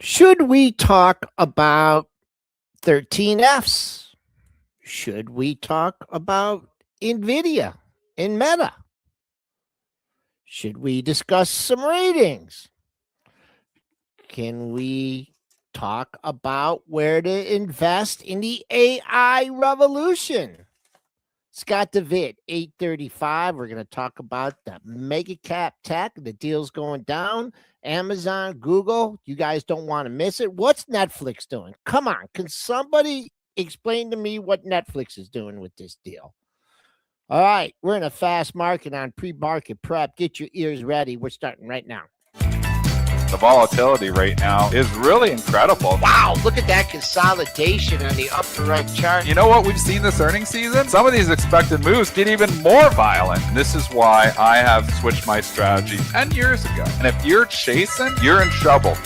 Should we talk about 13Fs? Should we talk about NVIDIA and Meta? Should we discuss some ratings? Can we talk about where to invest in the AI revolution? Scott Devitt, 835. We're going to talk about the mega cap tech. The deal's going down. Amazon, Google, you guys don't want to miss it. What's Netflix doing? Come on. Can somebody explain to me what Netflix is doing with this deal? All right. We're in a fast market on pre-market prep. Get your ears ready. We're starting right now. The volatility right now is really incredible. Wow, look at that consolidation on the upper right chart. You know what we've seen this earnings season? Some of these expected moves get even more violent. And this is why I have switched my strategy 10 years ago. And if you're chasing, you're in trouble.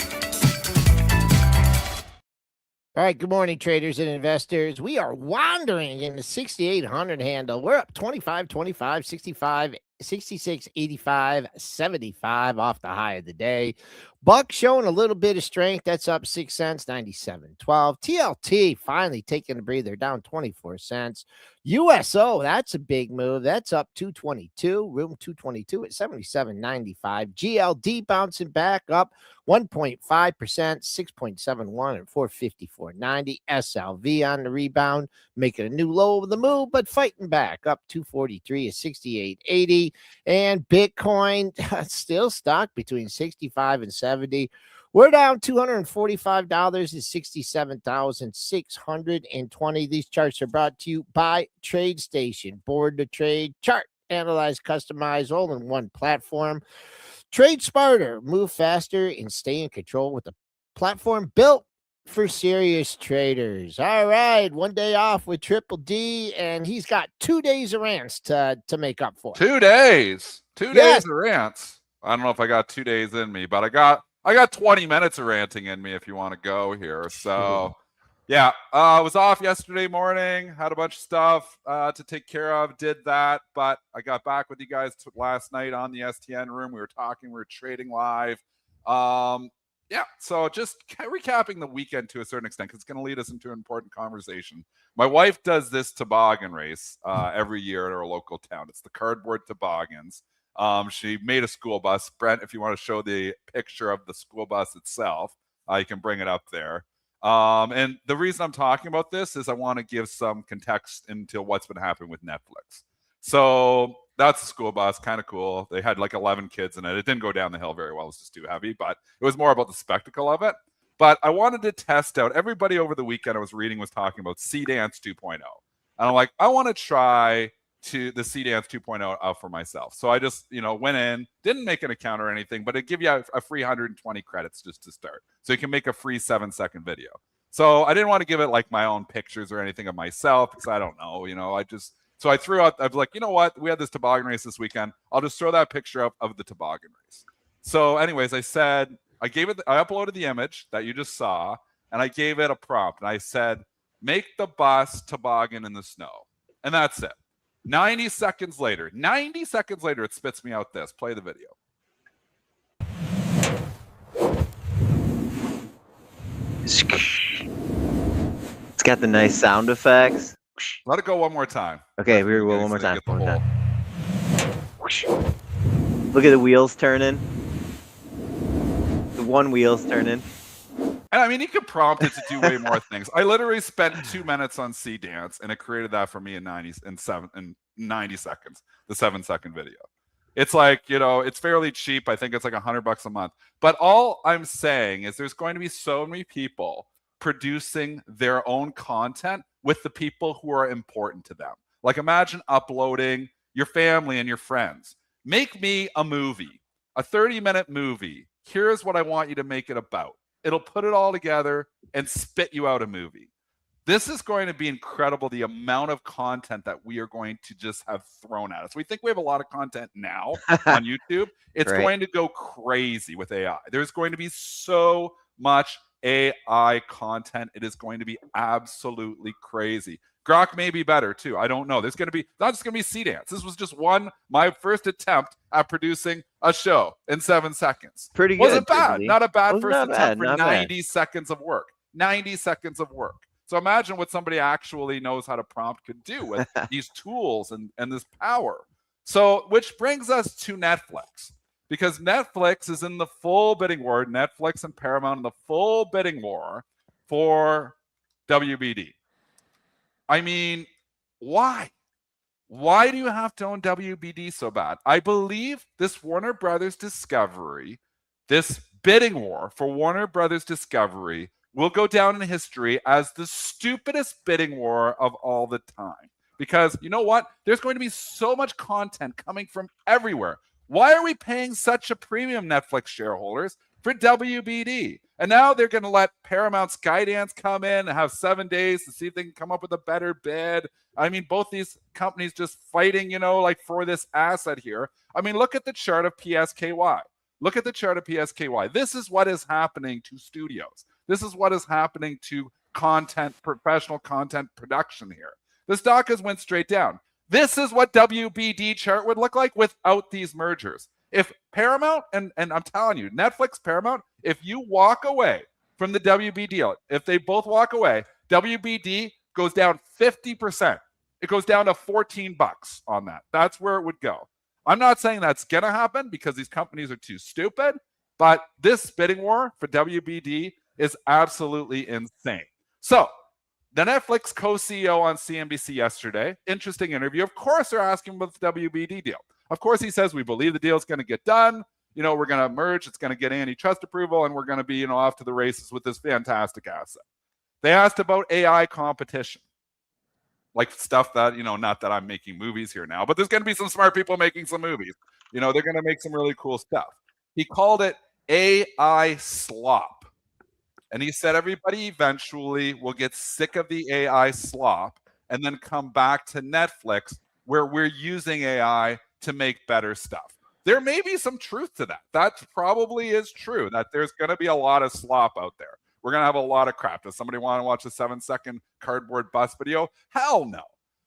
All right, good morning, traders and investors. We are wandering in the 6,800 handle. We're up 25, 25, 65, 66, 85, 75 off the high of the day. Buck showing a little bit of strength. That's up 6 cents, 97.12. TLT finally taking a breather, down 24 cents. USO, that's a big move. That's up 222, room 222 at 77.95. GLD bouncing back up 1.5%, 6.71 and 454.90. SLV on the rebound, making a new low of the move, but fighting back up 243 at 68.80. And Bitcoin still stuck between 65 and 70. We're down $245 to 67,620. These charts are brought to you by TradeStation. Board to trade, chart, analyze, customize, all in one platform. Trade smarter, move faster, and stay in control with a platform built for serious traders. All right, one day off with Triple D, and he's got 2 days of rants to make up for. 2 days. 2 days of rants. I don't know if I got 2 days in me, but I got 20 minutes of ranting in me if you want to go here. So, yeah, I was off yesterday morning, had a bunch of stuff to take care of, did that, but I got back with you guys last night on the STN room. We were talking, we were trading live. Yeah, so just recapping the weekend to a certain extent, because it's going to lead us into an important conversation. My wife does this toboggan race every year at our local town. It's the cardboard toboggans. She made a school bus. Brent, if you want to show the picture of the school bus itself, you can bring it up there. And the reason I'm talking about this is I want to give some context into what's been happening with Netflix. So that's the school bus, kind of cool. They had like 11 kids in it. It didn't go down the hill very well. It was just too heavy, but it was more about the spectacle of it. But I wanted to test out. Everybody over the weekend I was reading was talking about C-Dance 2.0. And I'm like, I want to try the C-Dance 2.0 out for myself. So I just, went in, didn't make an account or anything, but it give you a free 120 credits just to start. So you can make a free 7-second video. So I didn't want to give it like my own pictures or anything of myself because I don't know, so I threw out, I was like, you know what? We had this toboggan race this weekend. I'll just throw that picture up of the toboggan race. So anyways, I uploaded the image that you just saw, and I gave it a prompt. And I said, make the bus toboggan in the snow. And that's it. 90 seconds later, it spits me out this. Play the video. It's got the nice sound effects. Let it go one more time. Okay, we will one more time. Look at the wheels turning. The one wheel's turning. And I mean, you could prompt it to do way more things. I literally spent 2 minutes on C-Dance, and it created that for me in 90 seconds, the 7-second video. It's like, it's fairly cheap. I think it's like $100 a month. But all I'm saying is there's going to be so many people producing their own content with the people who are important to them. Like imagine uploading your family and your friends. Make me a movie, a 30-minute movie. Here's what I want you to make it about. It'll put it all together and spit you out a movie. This is going to be incredible, the amount of content that we are going to just have thrown at us. We think we have a lot of content now on YouTube. It's going to go crazy with AI. There's going to be so much AI content. It is going to be absolutely crazy. Grok may be better too. I don't know. There's going to be not just going to be C-Dance. This was just my first attempt at producing a show in 7 seconds. Pretty good. Wasn't bad. Sympathy. Not a bad Wasn't first that attempt bad, for not bad. 90 seconds of work. 90 seconds of work. So imagine what somebody actually knows how to prompt could do with these tools and this power. So, which brings us to Netflix, because Netflix is in the full bidding war. Netflix and Paramount in the full bidding war for WBD. I mean, why? Why do you have to own WBD so bad? I believe this Warner Brothers Discovery, this bidding war for Warner Brothers Discovery, will go down in history as the stupidest bidding war of all the time. Because you know what? There's going to be so much content coming from everywhere. Why are we paying such a premium, Netflix shareholders, for WBD? And now they're going to let Paramount Skydance come in and have 7 days to see if they can come up with a better bid. I mean, both these companies just fighting, like for this asset here. I mean, look at the chart of PSKY. Look at the chart of PSKY. This is what is happening to studios. This is what is happening to content, professional content production here. The stock has went straight down. This is what WBD chart would look like without these mergers. If Paramount, and I'm telling you, Netflix, Paramount, if you walk away from the WB deal, if they both walk away, WBD goes down 50%. It goes down to $14 on that. That's where it would go. I'm not saying that's going to happen because these companies are too stupid, but this bidding war for WBD is absolutely insane. So, the Netflix co-CEO on CNBC yesterday, interesting interview. Of course, they're asking about the WBD deal. Of course, he says, we believe the deal is going to get done. We're going to merge. It's going to get antitrust approval, and we're going to be, off to the races with this fantastic asset. They asked about AI competition, like stuff that, not that I'm making movies here now, but there's going to be some smart people making some movies. They're going to make some really cool stuff. He called it AI slop. And he said everybody eventually will get sick of the AI slop and then come back to Netflix where we're using AI to make better stuff. There may be some truth to that. That probably is true, that there's going to be a lot of slop out there. We're going to have a lot of crap. Does somebody want to watch a 7-second cardboard bus video? Hell no.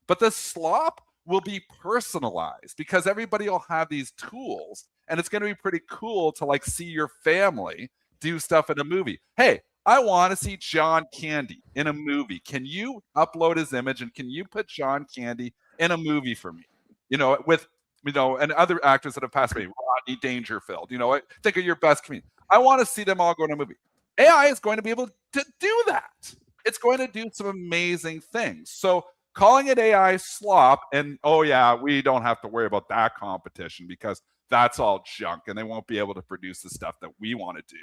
But the slop will be personalized because everybody will have these tools, and it's going to be pretty cool to see your family do stuff in a movie. Hey, I want to see John Candy in a movie. Can you upload his image and can you put John Candy in a movie for me? With and other actors that have passed away, Rodney Dangerfield. Think of your best comedian. I want to see them all go in a movie. AI is going to be able to do that. It's going to do some amazing things. So calling it AI slop and, oh yeah, we don't have to worry about that competition because that's all junk and they won't be able to produce the stuff that we want to do,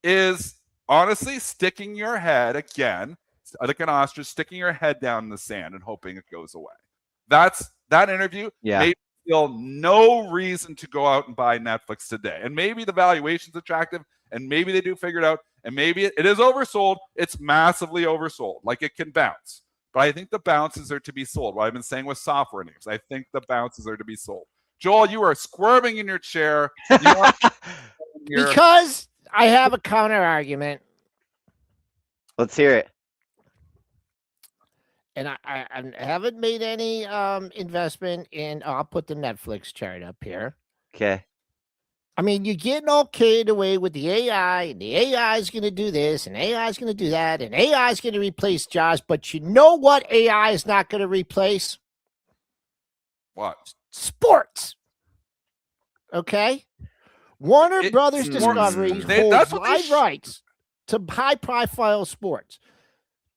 is honestly sticking your head, again, like an ostrich, sticking your head down in the sand and hoping it goes away. That interview made me feel no reason to go out and buy Netflix today. And maybe the valuation's attractive, and maybe they do figure it out, and maybe it is oversold. It's massively oversold. It can bounce. But I think the bounces are to be sold. What I've been saying with software names, I think the bounces are to be sold. Joel, you are squirming in your chair. Because I have a counter argument. Let's hear it. And I haven't made any investment in. I'll put the Netflix chart up here. Okay. I mean, you're getting all carried away with the AI, and the AI is going to do this, and AI is going to do that, and AI is going to replace jobs. But you know what AI is not going to replace? What? Sports. Okay? Warner Brothers Discovery holds wide rights to high-profile sports.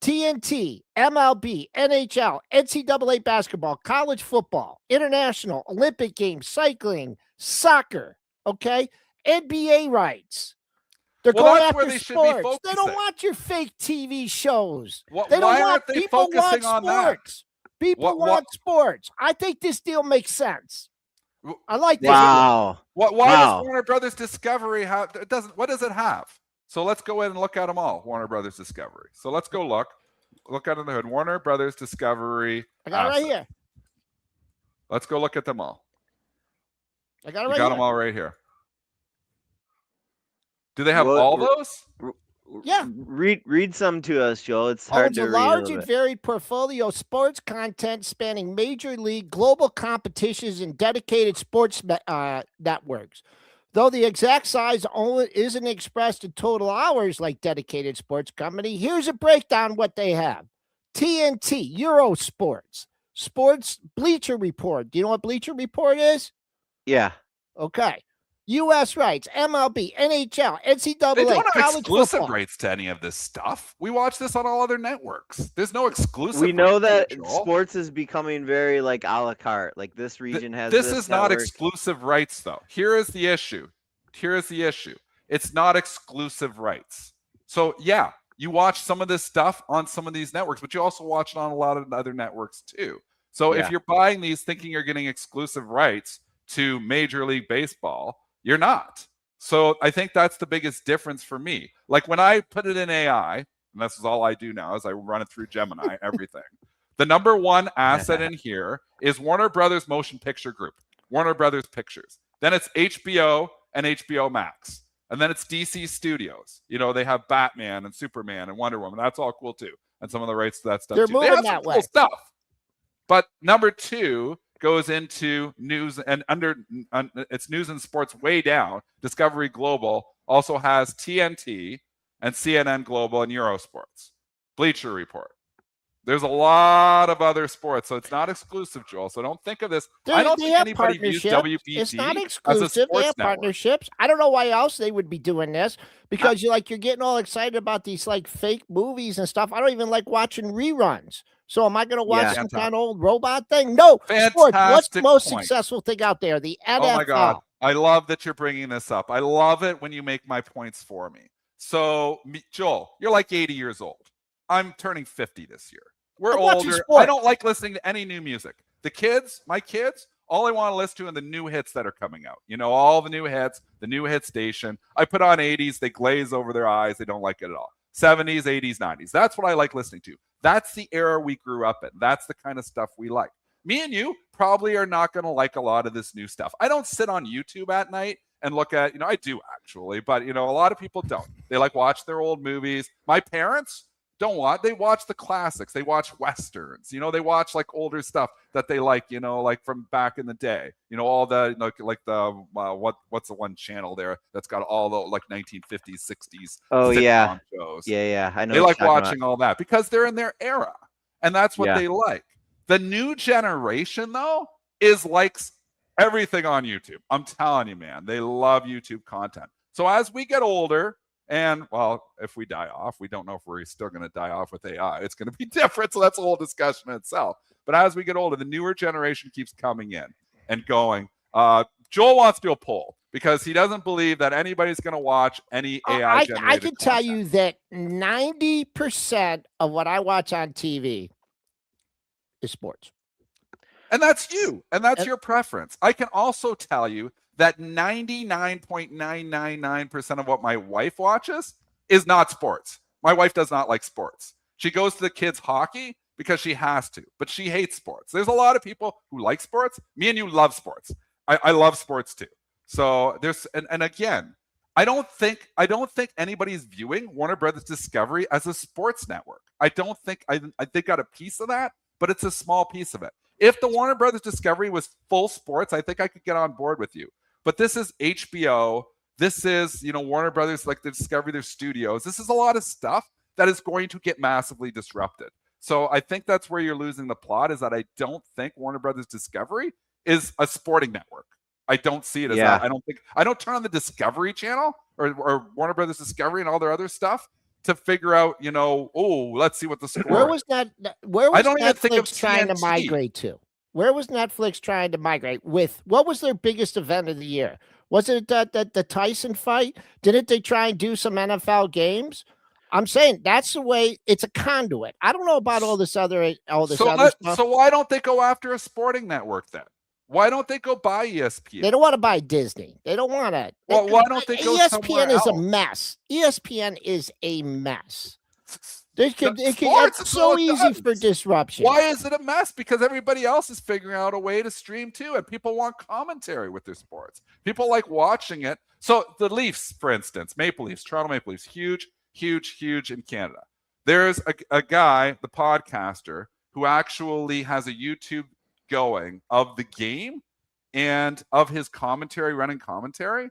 TNT, MLB, NHL, NCAA basketball, college football, international, Olympic games, cycling, soccer, okay? NBA rights. They're going after sports. They don't want your fake TV shows. They don't want people want sports. People want sports. I think this deal makes sense. I like this. Wow. Why does Warner Brothers Discovery have? It doesn't. What does it have? So let's go in and look at them all. Warner Brothers Discovery. So let's go look at in the hood. Warner Brothers Discovery. I got it right here. Let's go look at them all. I got it right here. You got them all right here. Do they have all those? Yeah. Read some to us, Joel. It's hard to read. Owns a large and varied portfolio of sports content spanning major league, global competitions, and dedicated sports networks. Though the exact size only isn't expressed in total hours like dedicated sports company, here's a breakdown what they have. TNT, Eurosports, Sports Bleacher Report. Do you know what Bleacher Report is? Yeah. Okay. U.S. rights, MLB, NHL, NCAA, They don't have college exclusive football. rights to any of this stuff. We watch this on all other networks. There's no exclusive. We know rights that to it, sports is becoming very like a la carte. Like this region has this is not network. exclusive rights, though. Here is the issue. It's not exclusive rights. So yeah, you watch some of this stuff on some of these networks, but you also watch it on a lot of other networks too. So if you're buying these thinking you're getting exclusive rights to Major League Baseball, you're not. So I think that's the biggest difference for me. Like when I put it in AI, and this is all I do now is I run it through Gemini, everything. The number one asset in here is Warner Brothers Motion Picture Group, Warner Brothers Pictures. Then it's HBO and HBO Max. And then it's DC Studios. You know, they have Batman and Superman and Wonder Woman. That's all cool too. And some of the rights to that stuff They're too. moving They have that some way. cool stuff. But number two goes into news and it's news and sports way down. Discovery Global also has TNT and CNN Global and Eurosports. Bleacher Report. There's a lot of other sports, so it's not exclusive, Joel. So don't think of this. I don't think anybody views WBT It's not as a exclusive. sports They have network. partnerships. I don't know why else they would be doing this because you're getting all excited about these like fake movies and stuff. I don't even like watching reruns. So am I going to watch some kind of old robot thing? No. Sports. What's the most successful thing out there? The NFL. Oh my God. I love that you're bringing this up. I love it when you make my points for me. So, Joel, you're like 80 years old. I'm turning 50 this year. We're older. I don't like listening to any new music. My kids, all I want to listen to are the new hits that are coming out. You know, all the new hits, the new hit station. I put on 80s. They glaze over their eyes. They don't like it at all. 70s, 80s, 90s. That's what I like listening to. That's the era we grew up in. That's the kind of stuff we like. Me and you probably are not going to like a lot of this new stuff. I don't sit on YouTube at night and look at, I do actually, but, a lot of people don't. They watch their old movies. My parents don't watch. They watch the classics. They watch Westerns. They watch older stuff that they like, from back in the day. All the, what's the one channel there that's got all the 1950s, 60s. Oh, yeah. Shows. Yeah. I know. They like watching all that because they're in their era. And that's what they like. The new generation, though, is likes everything on YouTube. I'm telling you, man, they love YouTube content. So as we get older, and well, if we die off, we don't know if we're still going to die off with AI. It's going to be different. So that's a whole discussion in itself. But as we get older, the newer generation keeps coming in and going. Joel wants to do a poll because he doesn't believe that anybody's going to watch any AI generated I can tell you that 90% of what I watch on TV is sports. And that's you. And that's your preference. I can also tell you that 99.999% of what my wife watches is not sports. My wife does not like sports. She goes to the kids' hockey because she has to, but she hates sports. There's a lot of people who like sports. Me and you love sports. I love sports too. So there's, and again, I don't think anybody's viewing Warner Brothers Discovery as a sports network. I think they got a piece of that, but it's a small piece of it. If the Warner Brothers Discovery was full sports, I think I could get on board with you. But this is HBO. This is, Warner Brothers, the Discovery, their studios. This is a lot of stuff that is going to get massively disrupted. So I think that's where you're losing the plot, is that I don't think Warner Brothers Discovery is a sporting network. I don't see it as that. I don't turn on the Discovery Channel or Warner Brothers Discovery and all their other stuff to figure out, let's see what the score Where was that? Where was Netflix trying to migrate to? Where was Netflix trying to migrate with? What was their biggest event of the year? Was it the Tyson fight? Didn't they try and do some NFL games? I'm saying that's the way. It's a conduit. I don't know about all this other stuff. So why don't they go after a sporting network then? Why don't they go buy ESPN? They don't want to buy Disney. They don't want to. Well, why don't they go ESPN is else? a mess. ESPN is a mess. It's so easy for disruption. Why is it a mess? Because everybody else is figuring out a way to stream too, and people want commentary with their sports. People like watching it. So the Leafs, for instance, Toronto Maple Leafs, huge in Canada. There's a guy, the podcaster, who actually has a YouTube going of the game and of his commentary, running commentary.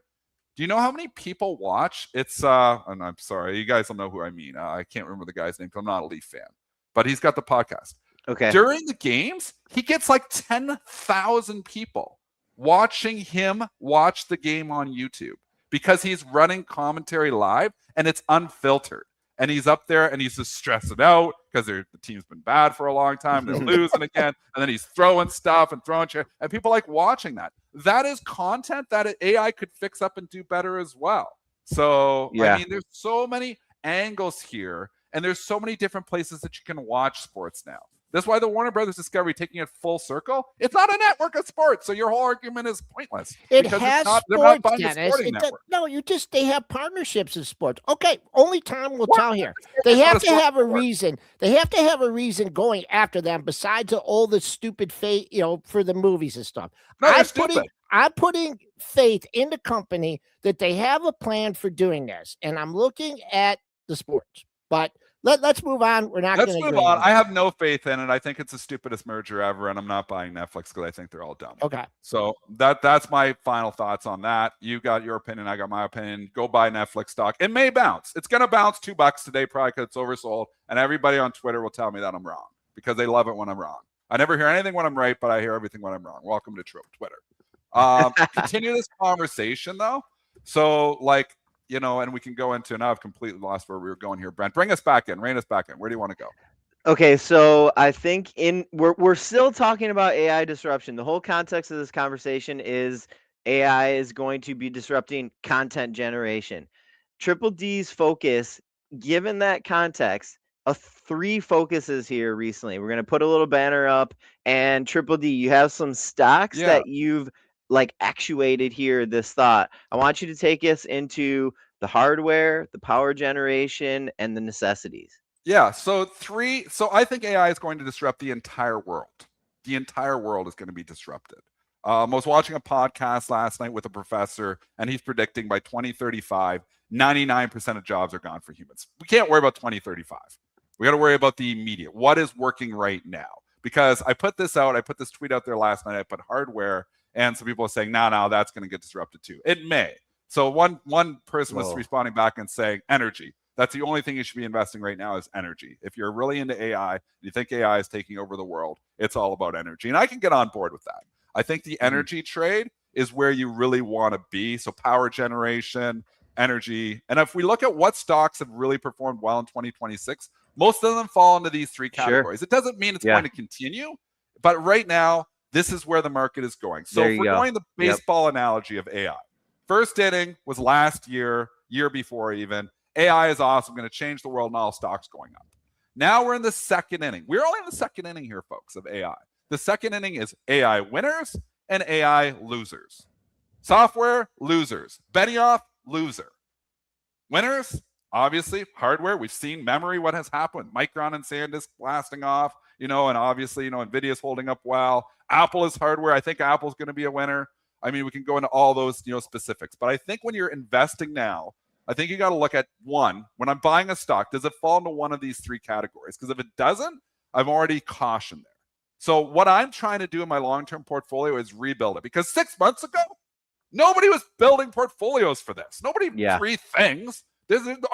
Do you know how many people watch? It's and I'm sorry, you guys don't know who I mean. I can't remember the guy's name because I'm not a Leaf fan, but he's got the podcast. Okay. During the games, he gets like 10,000 people watching him watch the game on YouTube because he's running commentary live and it's unfiltered. And he's up there and he's just stressing out because the team's been bad for a long time. They're losing again. And then he's throwing stuff and throwing shit. And people like watching that. That is content that AI could fix up and do better as well. So, Yeah. I mean, there's so many angles here. And there's so many different places that you can watch sports now. That's why the Warner Brothers Discovery taking it full circle. It's not a network of sports, so your whole argument is pointless. It because has they're not sports, buying the Dennis. sporting network. No, they have partnerships in sports. Okay, only time will What? tell here. It's They not have a to sport have a network. reason. They have to have a reason going after them besides all the stupid faith, for the movies and stuff. No, they're stupid. I'm putting faith in the company that they have a plan for doing this, and I'm looking at the sports. But let's move on. We're not going Let's to move on. I have no faith in it. I think it's the stupidest merger ever, and I'm not buying Netflix because I think they're all dumb. Okay. So that's my final thoughts on that. You got your opinion. I got my opinion. Go buy Netflix stock. It may bounce. It's going to bounce $2 today probably because it's oversold, and everybody on Twitter will tell me that I'm wrong because they love it when I'm wrong. I never hear anything when I'm right, but I hear everything when I'm wrong. Welcome to Twitter. Continue this conversation, though. So, and we can go into, now I've completely lost where we were going here. Brent, bring us back in. Rein us back in. Where do you want to go? Okay, so I think we're still talking about AI disruption. The whole context of this conversation is AI is going to be disrupting content generation. Triple D's focus, given that context, three focuses here recently. We're going to put a little banner up, and Triple D, you have some stocks that you've actuated here this thought. I want you to take us into the hardware, the power generation, and the necessities. Yeah, so I think AI is going to disrupt the entire world. The entire world is going to be disrupted. I was watching a podcast last night with a professor, and he's predicting by 2035, 99% of jobs are gone for humans. We can't worry about 2035. We got to worry about the immediate. What is working right now? Because I put this tweet out there last night. I put hardware, and some people are saying, no, that's going to get disrupted too. It may. So one person was responding back and saying energy. That's the only thing you should be investing right now is energy. If you're really into AI, you think AI is taking over the world, it's all about energy. And I can get on board with that. I think the energy trade is where you really want to be. So power generation, energy. And if we look at what stocks have really performed well in 2026, most of them fall into these three categories. Sure. It doesn't mean it's going to continue, but right now, this is where the market is going. So if we're going the baseball analogy of AI, first inning was last year before even. AI is awesome, going to change the world, and all stocks going up. Now we're in the second inning. We're only in the second inning here, folks, of AI. The second inning is AI winners and AI losers. Software, losers. Benioff, loser. Winners, obviously, hardware. We've seen memory, what has happened. Micron and SanDisk blasting off, and obviously, NVIDIA's holding up well. Apple is hardware. I think Apple's going to be a winner. I mean, we can go into all those, specifics. But I think when you're investing now, I think you got to look at one, when I'm buying a stock, does it fall into one of these three categories? Because if it doesn't, I'm already cautioned there. So what I'm trying to do in my long-term portfolio is rebuild it. Because 6 months ago, nobody was building portfolios for this. Three things.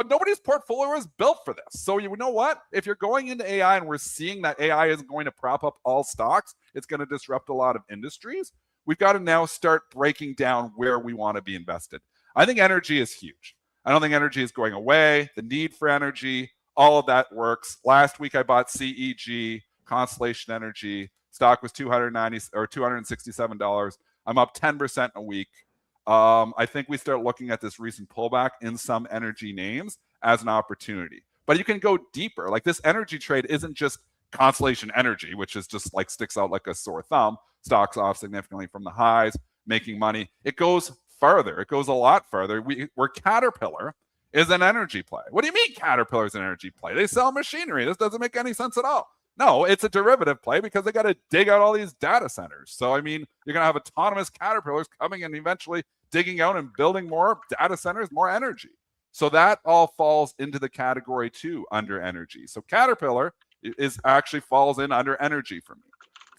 Nobody's portfolio is built for this. So you know what? If you're going into AI and we're seeing that AI isn't going to prop up all stocks, it's going to disrupt a lot of industries. We've got to now start breaking down where we want to be invested. I think energy is huge. I don't think energy is going away. The need for energy, all of that works. Last week I bought CEG, Constellation Energy. Stock was $267. I'm up 10% in a week. I think we start looking at this recent pullback in some energy names as an opportunity. But you can go deeper. Like this energy trade isn't just Constellation Energy, which is just sticks out like a sore thumb. Stock's off significantly from the highs, making money. It goes further. It goes a lot further. Where Caterpillar is an energy play. What do you mean Caterpillar is an energy play? They sell machinery. This doesn't make any sense at all. No, it's a derivative play because they got to dig out all these data centers. So, I mean, you're going to have autonomous Caterpillars coming and eventually digging out and building more data centers, more energy. So that all falls into the category too under energy. So Caterpillar actually falls in under energy for me.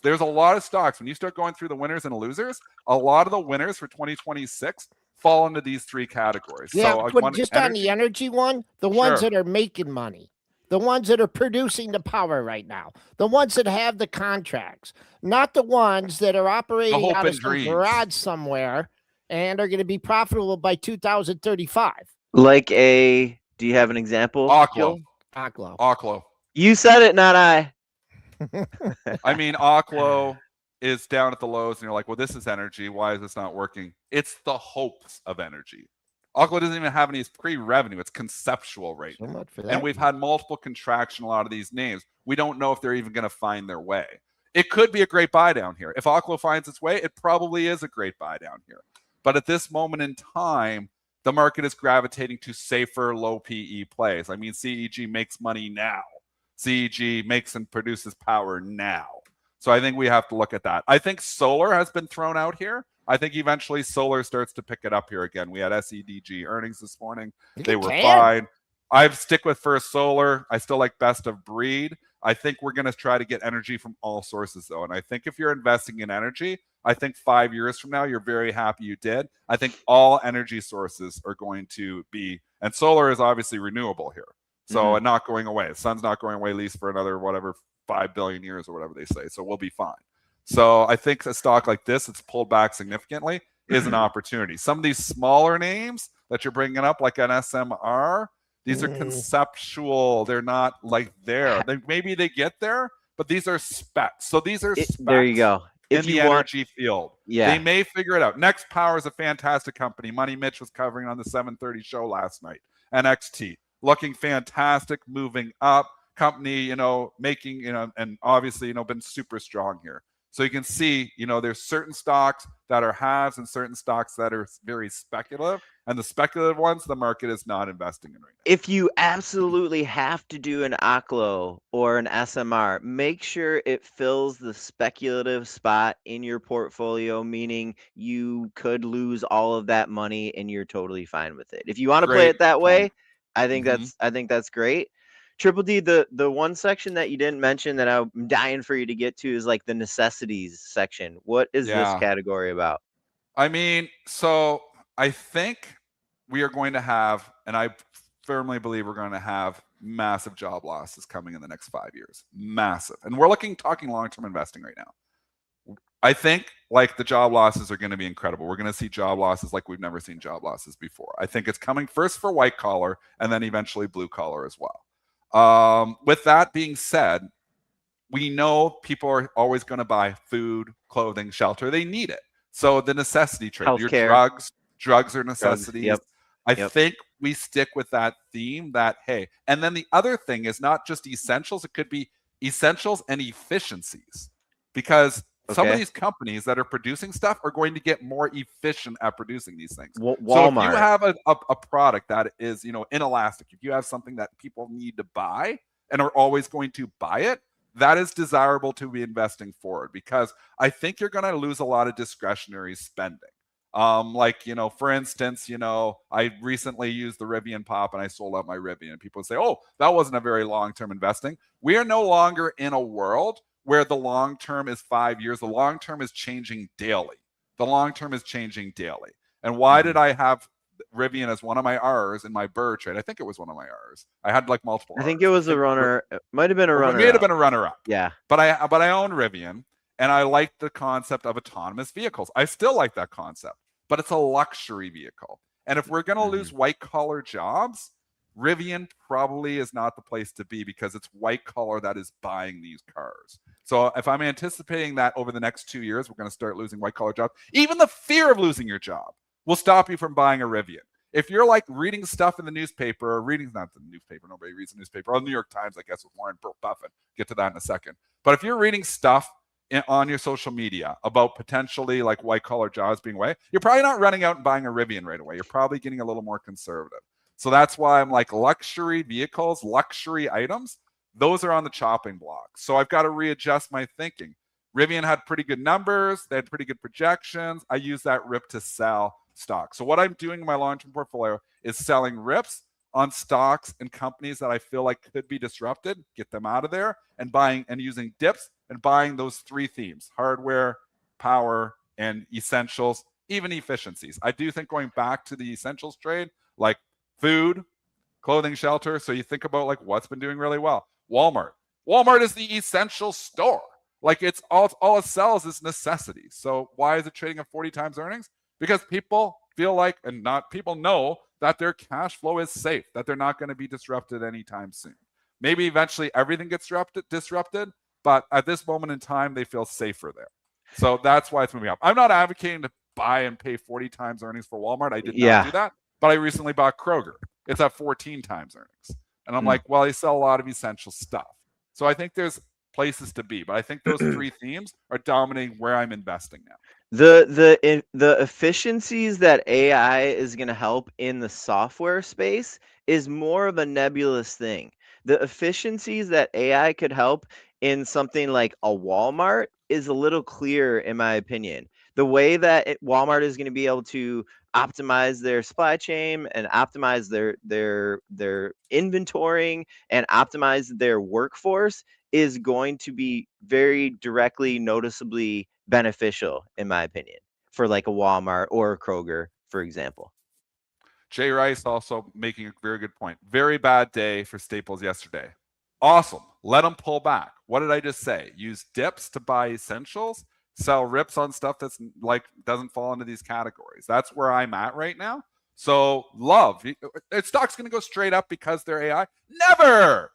There's a lot of stocks. When you start going through the winners and losers, a lot of the winners for 2026 fall into these three categories. Yeah, So but just on the energy one, the ones Sure. that are making money, the ones that are producing the power right now, the ones that have the contracts, not the ones that are operating hope out of and some dreams. garage somewhere and are going to be profitable by 2035. Like do you have an example? Oklo. You said it, not I. I mean, Oklo is down at the lows, and you're like, well, this is energy. Why is this not working? It's the hopes of energy. Oklo doesn't even have any pre-revenue. It's conceptual right now. Much for that. And we've had multiple contraction, a lot of these names. We don't know if they're even going to find their way. It could be a great buy down here. If Oklo finds its way, it probably is a great buy down here. But at this moment in time, the market is gravitating to safer, low PE plays. I mean, CEG makes money now. CEG makes and produces power now. So I think we have to look at that. I think solar has been thrown out here. I think eventually solar starts to pick it up here again. We had SEDG earnings this morning. They were fine. I stick with First Solar. I still like best of breed. I think we're going to try to get energy from all sources, though. And I think if you're investing in energy, I think 5 years from now, you're very happy you did. I think all energy sources are going to be, and solar is obviously renewable here. So and not going away. The sun's not going away at least for another, whatever, 5 billion years or whatever they say. So we'll be fine. So I think a stock like this, it's pulled back significantly, is an opportunity. Some of these smaller names that you're bringing up, like an SMR, these are conceptual. They're not like there. Maybe they get there, but these are specs. So these are specs. There you go. In the energy field. Yeah. They may figure it out. Next Power is a fantastic company. Money Mitch was covering on the 7:30 show last night. NXT. Looking fantastic, moving up. Company, making, and obviously, been super strong here. So you can see, there's certain stocks that are haves and certain stocks that are very speculative. And the speculative ones, the market is not investing in right now. If you absolutely have to do an Oklo or an SMR, make sure it fills the speculative spot in your portfolio, meaning you could lose all of that money and you're totally fine with it. If you want to play it that way, I think that's great. Triple D, the one section that you didn't mention that I'm dying for you to get to is like the necessities section. What is this category about? I mean, so I think we are going to have, and I firmly believe we're going to have massive job losses coming in the next 5 years. Massive. And we're talking long-term investing right now. I think like the job losses are going to be incredible. We're going to see job losses like we've never seen job losses before. I think it's coming first for white collar and then eventually blue collar as well. With that being said, we know people are always going to buy food, clothing, shelter. They need it. So the necessity trade, healthcare. Your drugs are necessities. Yep. I think we stick with that theme that, hey, and then the other thing is not just essentials. It could be essentials and efficiencies, because some of these companies that are producing stuff are going to get more efficient at producing these things. Walmart. So if you have a product that is, inelastic, if you have something that people need to buy and are always going to buy it, that is desirable to be investing forward, because I think you're going to lose a lot of discretionary spending. For instance, I recently used the Rivian Pop and I sold out my Rivian. People say, oh, that wasn't a very long-term investing. We are no longer in a world where the long term is 5 years. The long term is changing daily. And why did I have Rivian as one of my R's in my Burr trade? I think it was one of my R's. I had like multiple R's. I think it was a runner. It might have been a runner. It may have been a runner-up. Yeah. But I own Rivian, and I like the concept of autonomous vehicles. I still like that concept, but it's a luxury vehicle. And if we're going to lose white-collar jobs, Rivian probably is not the place to be, because it's white collar that is buying these cars. So if I'm anticipating that over the next 2 years, we're going to start losing white collar jobs, even the fear of losing your job will stop you from buying a Rivian. If you're like reading stuff in the newspaper, or reading, not the newspaper, nobody reads the newspaper, on New York Times, I guess, with Warren Buffett, get to that in a second. But if you're reading stuff on your social media about potentially like white collar jobs being away, you're probably not running out and buying a Rivian right away. You're probably getting a little more conservative. So that's why I'm like, luxury vehicles, luxury items, those are on the chopping block. So I've got to readjust my thinking. Rivian had pretty good numbers. They had pretty good projections. I use that RIP to sell stock. So what I'm doing in my long-term portfolio is selling RIPs on stocks and companies that I feel like could be disrupted, get them out of there, and buying and using dips and buying those three themes: hardware, power, and essentials. even efficiencies. I do think going back to the essentials trade, like food, clothing, shelter. So you think about like what's been doing really well. Walmart. Walmart is the essential store. Like it's all it sells is necessities. So why is it trading at 40 times earnings? Because people feel like, and not people know that their cash flow is safe, that they're not going to be disrupted anytime soon. Maybe eventually everything gets disrupted, but at this moment in time, they feel safer there. So that's why it's moving up. I'm not advocating to buy and pay 40 times earnings for Walmart. I did not do that, but I recently bought Kroger. It's at 14 times earnings. And I'm like, well, they sell a lot of essential stuff. So I think there's places to be, but I think those three themes are dominating where I'm investing now. The efficiencies that AI is going to help in the software space is more of a nebulous thing. The efficiencies that AI could help in something like a Walmart is a little clearer, in my opinion. The way that Walmart is going to be able to optimize their supply chain and optimize their inventorying and optimize their workforce is going to be very directly noticeably beneficial, in my opinion, for like a Walmart or a Kroger, for example. Jay Rice also making a very good point. Very bad day for Staples yesterday. Awesome. Let them pull back. What did I just say? Use dips to buy essentials, sell rips on stuff that's like doesn't fall into these categories. That's where I'm at right now. So love. Stock's going to go straight up because they're AI. Never.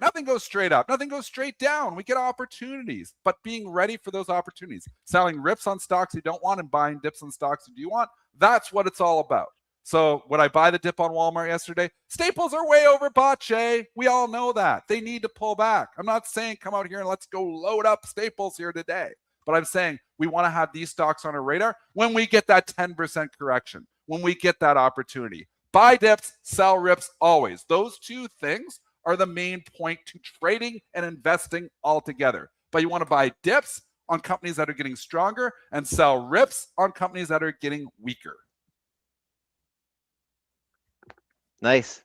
Nothing goes straight up. Nothing goes straight down. We get opportunities, but being ready for those opportunities. Selling rips on stocks you don't want and buying dips on stocks you do want. That's what it's all about. So would I buy the dip on Walmart yesterday? Staples are way overbought, Jay. We all know that. They need to pull back. I'm not saying come out here and let's go load up Staples here today. But I'm saying we want to have these stocks on our radar when we get that 10% correction, when we get that opportunity. Buy dips, sell rips always. Those two things are the main point to trading and investing altogether. But you want to buy dips on companies that are getting stronger and sell rips on companies that are getting weaker. Nice.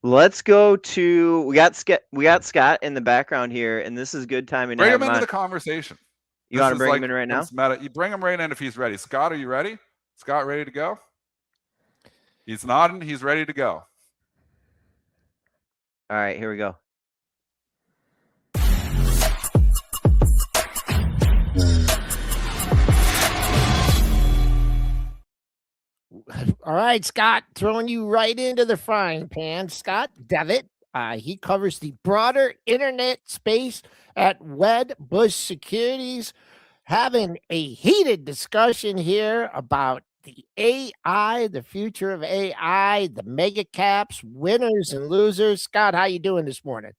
Let's go to we got Scott in the background here, and this is good timing. Bring him into the conversation. You want to bring him in right now? Meta. You bring him right in if he's ready. Scott, are you ready? Scott, ready to go? He's nodding. He's ready to go. All right, here we go. All right, Scott, throwing you right into the frying pan. Scott Devitt, he covers the broader internet space at Wedbush Securities, having a heated discussion here about the AI, the future of AI, the mega caps, winners and losers. Scott, how you doing this morning?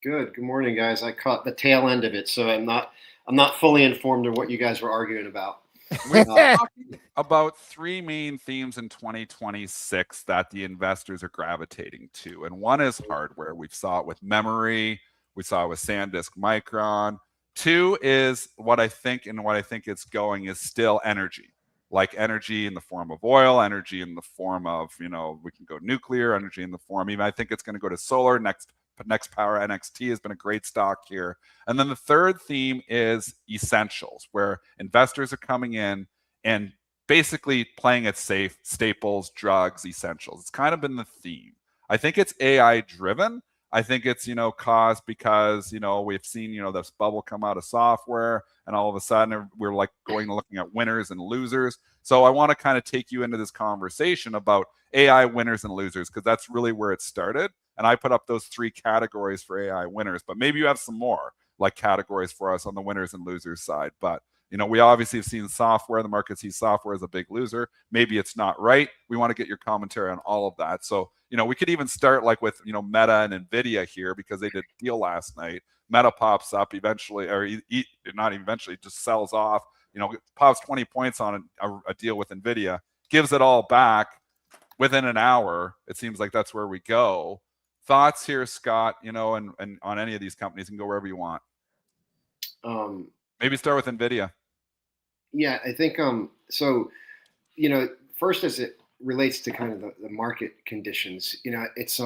Good morning, guys. I caught the tail end of it, so I'm not fully informed of what you guys were arguing about. We're talking about three main themes in 2026 that the investors are gravitating to. And one is hardware. We saw it with memory. We saw it with SanDisk Micron. Two is what I think it's going is still energy, like energy in the form of oil, energy in the form of, we can go nuclear, energy in the form, even I think it's going to go to solar next. Next Power NXT has been a great stock here. And then the third theme is essentials, where investors are coming in and basically playing it safe, staples, drugs, essentials. It's kind of been the theme. I think it's AI driven. I think it's, caused because, we've seen, this bubble come out of software and all of a sudden we're like looking at winners and losers. So I want to kind of take you into this conversation about AI winners and losers, because that's really where it started. And I put up those three categories for AI winners, but maybe you have some more like categories for us on the winners and losers side. But, we obviously have seen software. The market sees software as a big loser. Maybe it's not right. We want to get your commentary on all of that. So, we could even start like with, Meta and NVIDIA here because they did a deal last night. Meta pops up eventually, or not eventually, just sells off, pops 20 points on a deal with NVIDIA, gives it all back within an hour. It seems like that's where we go. Thoughts here, Scott, and on any of these companies, and go wherever you want. Maybe start with NVIDIA. Yeah, I think so, first as it relates to kind of the market conditions, it's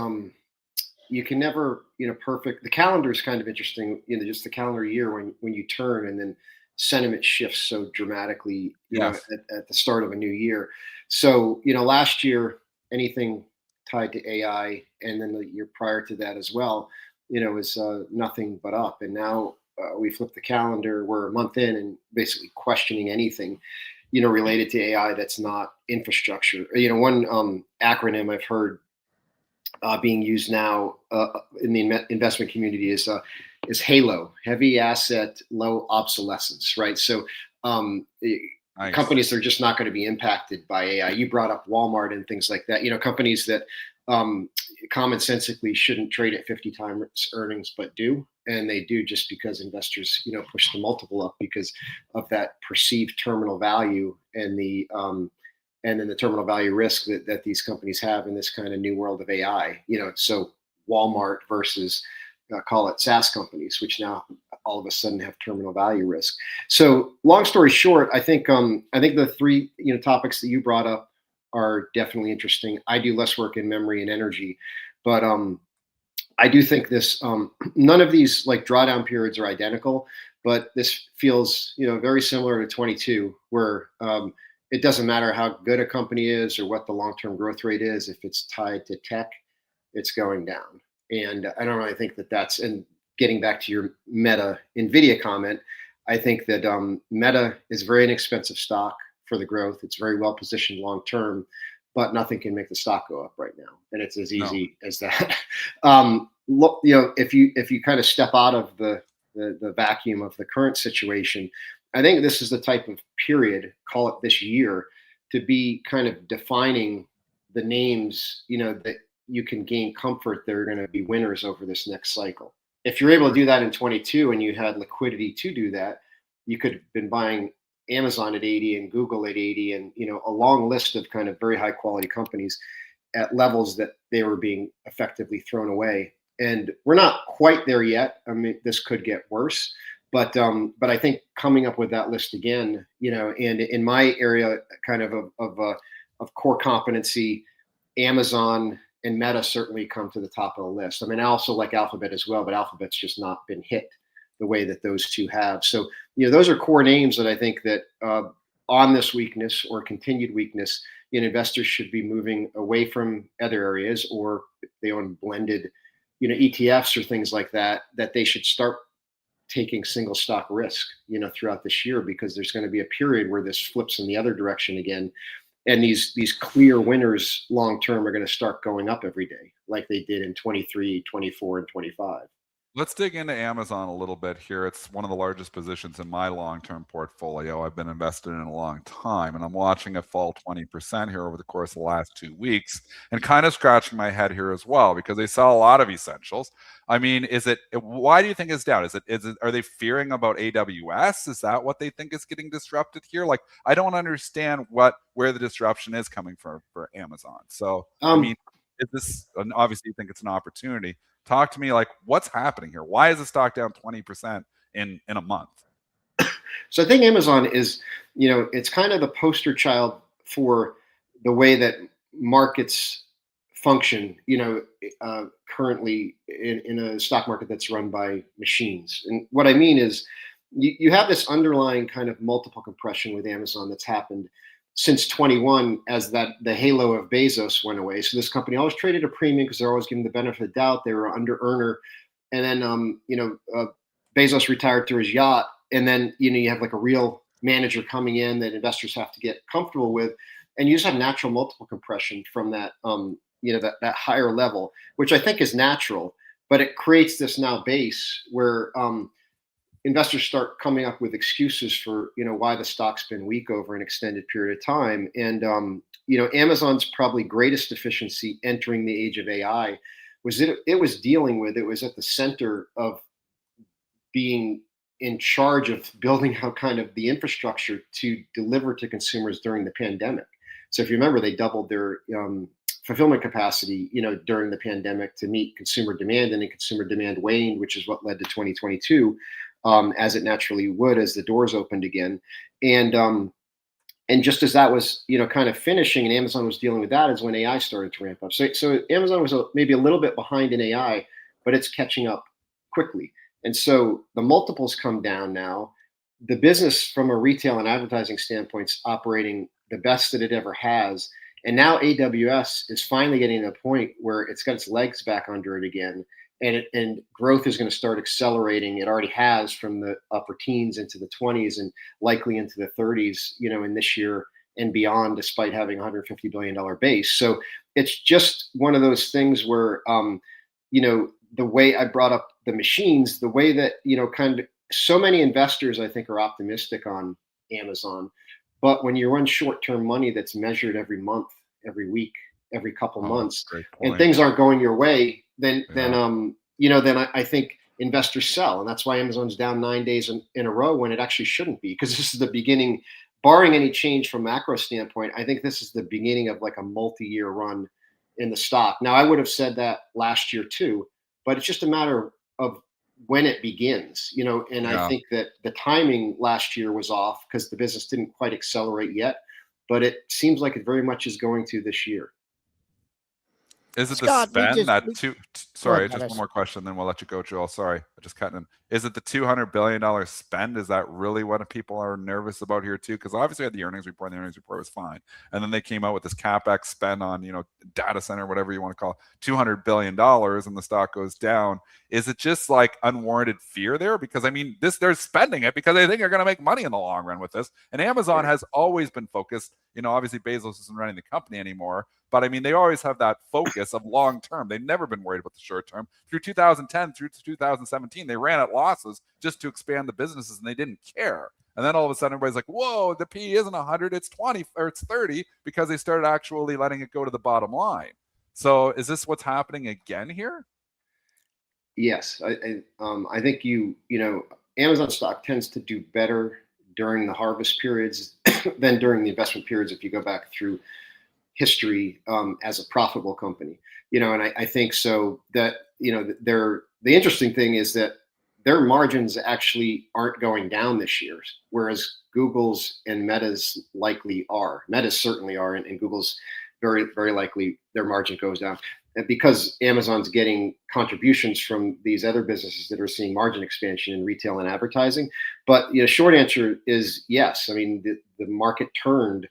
you can never, perfect. The calendar is kind of interesting, just the calendar year when you turn, and then sentiment shifts so dramatically, Yes. at the start of a new year. So, last year, anything tied to AI, and then the year prior to that as well, was nothing but up. And now we flip the calendar, we're a month in and basically questioning anything, related to AI that's not infrastructure. One acronym I've heard being used now in the investment community is HALO, heavy asset, low obsolescence, right? So Nice. companies are just not going to be impacted by AI. You brought up Walmart and things like that. Companies that commonsensically shouldn't trade at 50 times earnings, but do, and they do just because investors, push the multiple up because of that perceived terminal value and then the terminal value risk that these companies have in this kind of new world of AI. So Walmart versus call it SaaS companies, which now all of a sudden have terminal value risk. So long story short, I think the three topics that you brought up are definitely interesting. I do less work in memory and energy, but I do think this none of these like drawdown periods are identical, but this feels very similar to 22, where it doesn't matter how good a company is or what the long-term growth rate is. If it's tied to tech, it's going down. And I don't really think that's, and getting back to your Meta Nvidia comment, I think that Meta is very inexpensive stock for the growth. It's very well positioned long term, but nothing can make the stock go up right now. And it's as easy as that. Look, if you kind of step out of the vacuum of the current situation, I think this is the type of period, call it this year, to be kind of defining the names, that you can gain comfort they're going to be winners over this next cycle. If you're able to do that in 22 and you had liquidity to do that, you could have been buying Amazon at 80 and Google at 80 and, a long list of kind of very high quality companies at levels that they were being effectively thrown away. And we're not quite there yet. I mean, this could get worse. But I think coming up with that list again, and in my area kind of core competency, Amazon and Meta certainly come to the top of the list. I mean, I also like Alphabet as well, but Alphabet's just not been hit the way that those two have. So, those are core names that I think that on this weakness or continued weakness, investors should be moving away from other areas, or if they own blended, ETFs or things like that, that they should start taking single stock risk, throughout this year, because there's going to be a period where this flips in the other direction again. And these clear winners long term are going to start going up every day, like they did in 23, 24, and 25. Let's dig into Amazon a little bit here. It's one of the largest positions in my long-term portfolio. I've been invested in a long time, and I'm watching it fall 20% here over the course of the last 2 weeks, and kind of scratching my head here as well, because they sell a lot of essentials. I mean, why do you think it's down? Are they fearing about AWS? Is that what they think is getting disrupted here? Like, I don't understand where the disruption is coming from for Amazon. So, I mean, is this, and obviously you think it's an opportunity. Talk to me, like, what's happening here? Why is the stock down 20% in a month? So I think Amazon is, it's kind of the poster child for the way that markets function, currently in a stock market that's run by machines. And what I mean is you have this underlying kind of multiple compression with Amazon that's happened since 21, as the halo of Bezos went away. So this company always traded a premium because they're always given the benefit of the doubt. They were under earner. And then, Bezos retired to his yacht. And then, you have like a real manager coming in that investors have to get comfortable with. And you just have natural multiple compression from that, that higher level, which I think is natural, but it creates this now base where, investors start coming up with excuses for, why the stock's been weak over an extended period of time. And, Amazon's probably greatest deficiency entering the age of AI was it was dealing with, it was at the center of being in charge of building out kind of the infrastructure to deliver to consumers during the pandemic. So if you remember, they doubled their fulfillment capacity, during the pandemic to meet consumer demand, and then consumer demand waned, which is what led to 2022. As it naturally would, as the doors opened again. And just as that was, kind of finishing and Amazon was dealing with that, is when AI started to ramp up. So Amazon was maybe a little bit behind in AI, but it's catching up quickly. And so the multiples come down now. the business from a retail and advertising standpoint is operating the best that it ever has. And now AWS is finally getting to the point where it's got its legs back under it again. And growth is going to start accelerating. It already has from the upper teens into the 20s and likely into the 30s, in this year and beyond, despite having $150 billion base. So it's just one of those things where, the way I brought up the machines, the way that, kind of so many investors, I think, are optimistic on Amazon. But when you run short-term money that's measured every month, every week, every couple months, and things aren't going your way, then I think investors sell. And that's why Amazon's down 9 days in a row when it actually shouldn't be, because this is the beginning, barring any change from macro standpoint. I think this is the beginning of like a multi-year run in the stock. Now, I would have said that last year too, but it's just a matter of when it begins, and I think that the timing last year was off because the business didn't quite accelerate yet, but it seems like it very much is going to this year. Is it Scott, the spend sorry, ahead, just one more question, then we'll let you go, Joel. Sorry, I just cut in. Is it the $200 billion spend? Is that really what people are nervous about here too? Because obviously we had the earnings report, and the earnings report was fine. And then they came out with this CapEx spend on, data center, whatever you want to call it, $200 billion, and the stock goes down. Is it just like unwarranted fear there? Because I mean, they're spending it because they think they're going to make money in the long run with this. And Amazon has always been focused, obviously Bezos isn't running the company anymore, but I mean, they always have that focus of long term. They've never been worried about the short term. Through 2010 through 2017, they ran at losses just to expand the businesses, and they didn't care. And then all of a sudden, everybody's like, whoa, the PE isn't 100, it's 20 or it's 30, because they started actually letting it go to the bottom line. So is this what's happening again here? Yes. I think Amazon stock tends to do better during the harvest periods than during the investment periods if you go back through history as a profitable company, and I think so that, the interesting thing is that their margins actually aren't going down this year, whereas Google's and Meta's likely are. Meta's certainly are, and Google's very, very likely their margin goes down. And because Amazon's getting contributions from these other businesses that are seeing margin expansion in retail and advertising. But short answer is yes. I mean, the market turned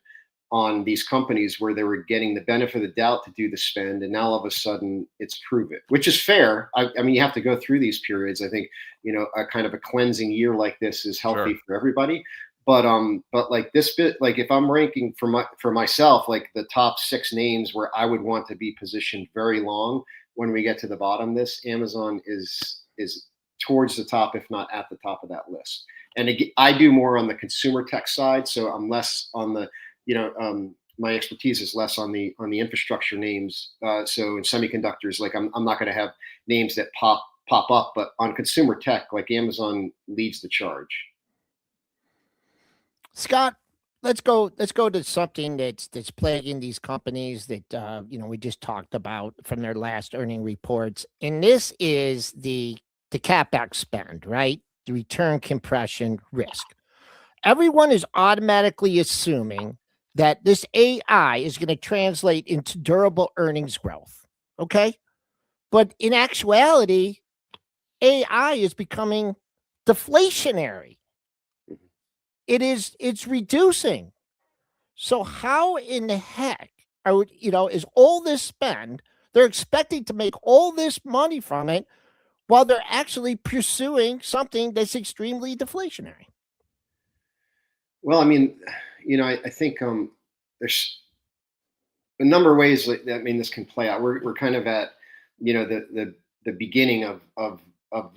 on these companies where they were getting the benefit of the doubt to do the spend, and now all of a sudden it's prove it, which is fair. I mean, you have to go through these periods. I think a kind of a cleansing year like this is healthy for everybody. But like this bit, like if I'm ranking for myself, like the top 6 names where I would want to be positioned very long when we get to the bottom, this Amazon is towards the top, if not at the top of that list. And again, I do more on the consumer tech side, so I'm less on the my expertise is less on the infrastructure names. So in semiconductors, like I'm not going to have names that pop up, but on consumer tech, like Amazon leads the charge. Scott, let's go to something that's plaguing these companies that we just talked about from their last earning reports, and this is the CapEx spend, right? The return compression risk. Everyone is automatically assuming that this AI is going to translate into durable earnings growth. Okay. But in actuality, AI is becoming deflationary. It's reducing. So how in the heck is all this spend? They're expecting to make all this money from it while they're actually pursuing something that's extremely deflationary. Well, I mean, I think there's a number of ways that this can play out. We're kind of at the beginning of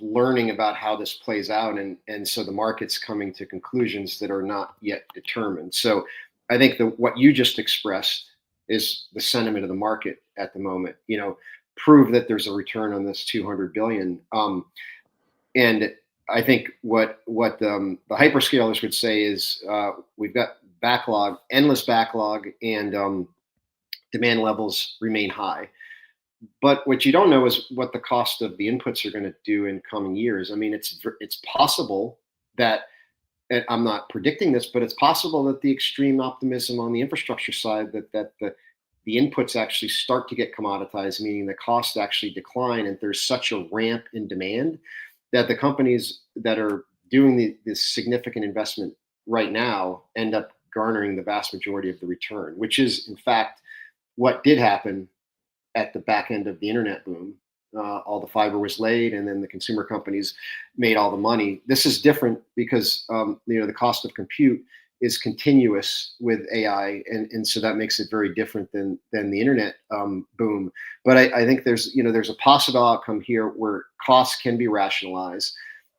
learning about how this plays out, and so the market's coming to conclusions that are not yet determined. So I think what you just expressed is the sentiment of the market at the moment. Prove that there's a return on this $200 billion, and I think what the hyperscalers would say is we've got backlog, endless backlog, and demand levels remain high. But what you don't know is what the cost of the inputs are going to do in coming years. I mean, it's possible that, and I'm not predicting this, but it's possible that the extreme optimism on the infrastructure side, that the inputs actually start to get commoditized, meaning the costs actually decline, and there's such a ramp in demand that the companies that are doing this significant investment right now end up garnering the vast majority of the return, which is in fact what did happen at the back end of the internet boom. All the fiber was laid, and then the consumer companies made all the money. This is different because the cost of compute is continuous with AI, and so that makes it very different than the internet boom. But I think there's a possible outcome here where costs can be rationalized.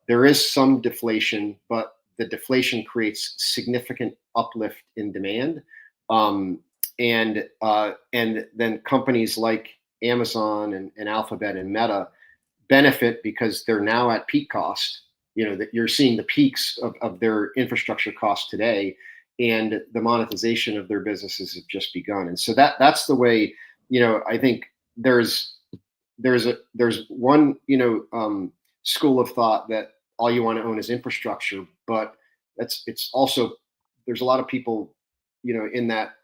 There is some deflation, but the deflation creates significant uplift in demand, and then companies like Amazon and Alphabet and Meta benefit because they're now at peak cost. That you're seeing the peaks of their infrastructure costs today, and the monetization of their businesses have just begun. And so that's the way. I think there's one school of thought that all you want to own is infrastructure, but it's also, there's a lot of people in that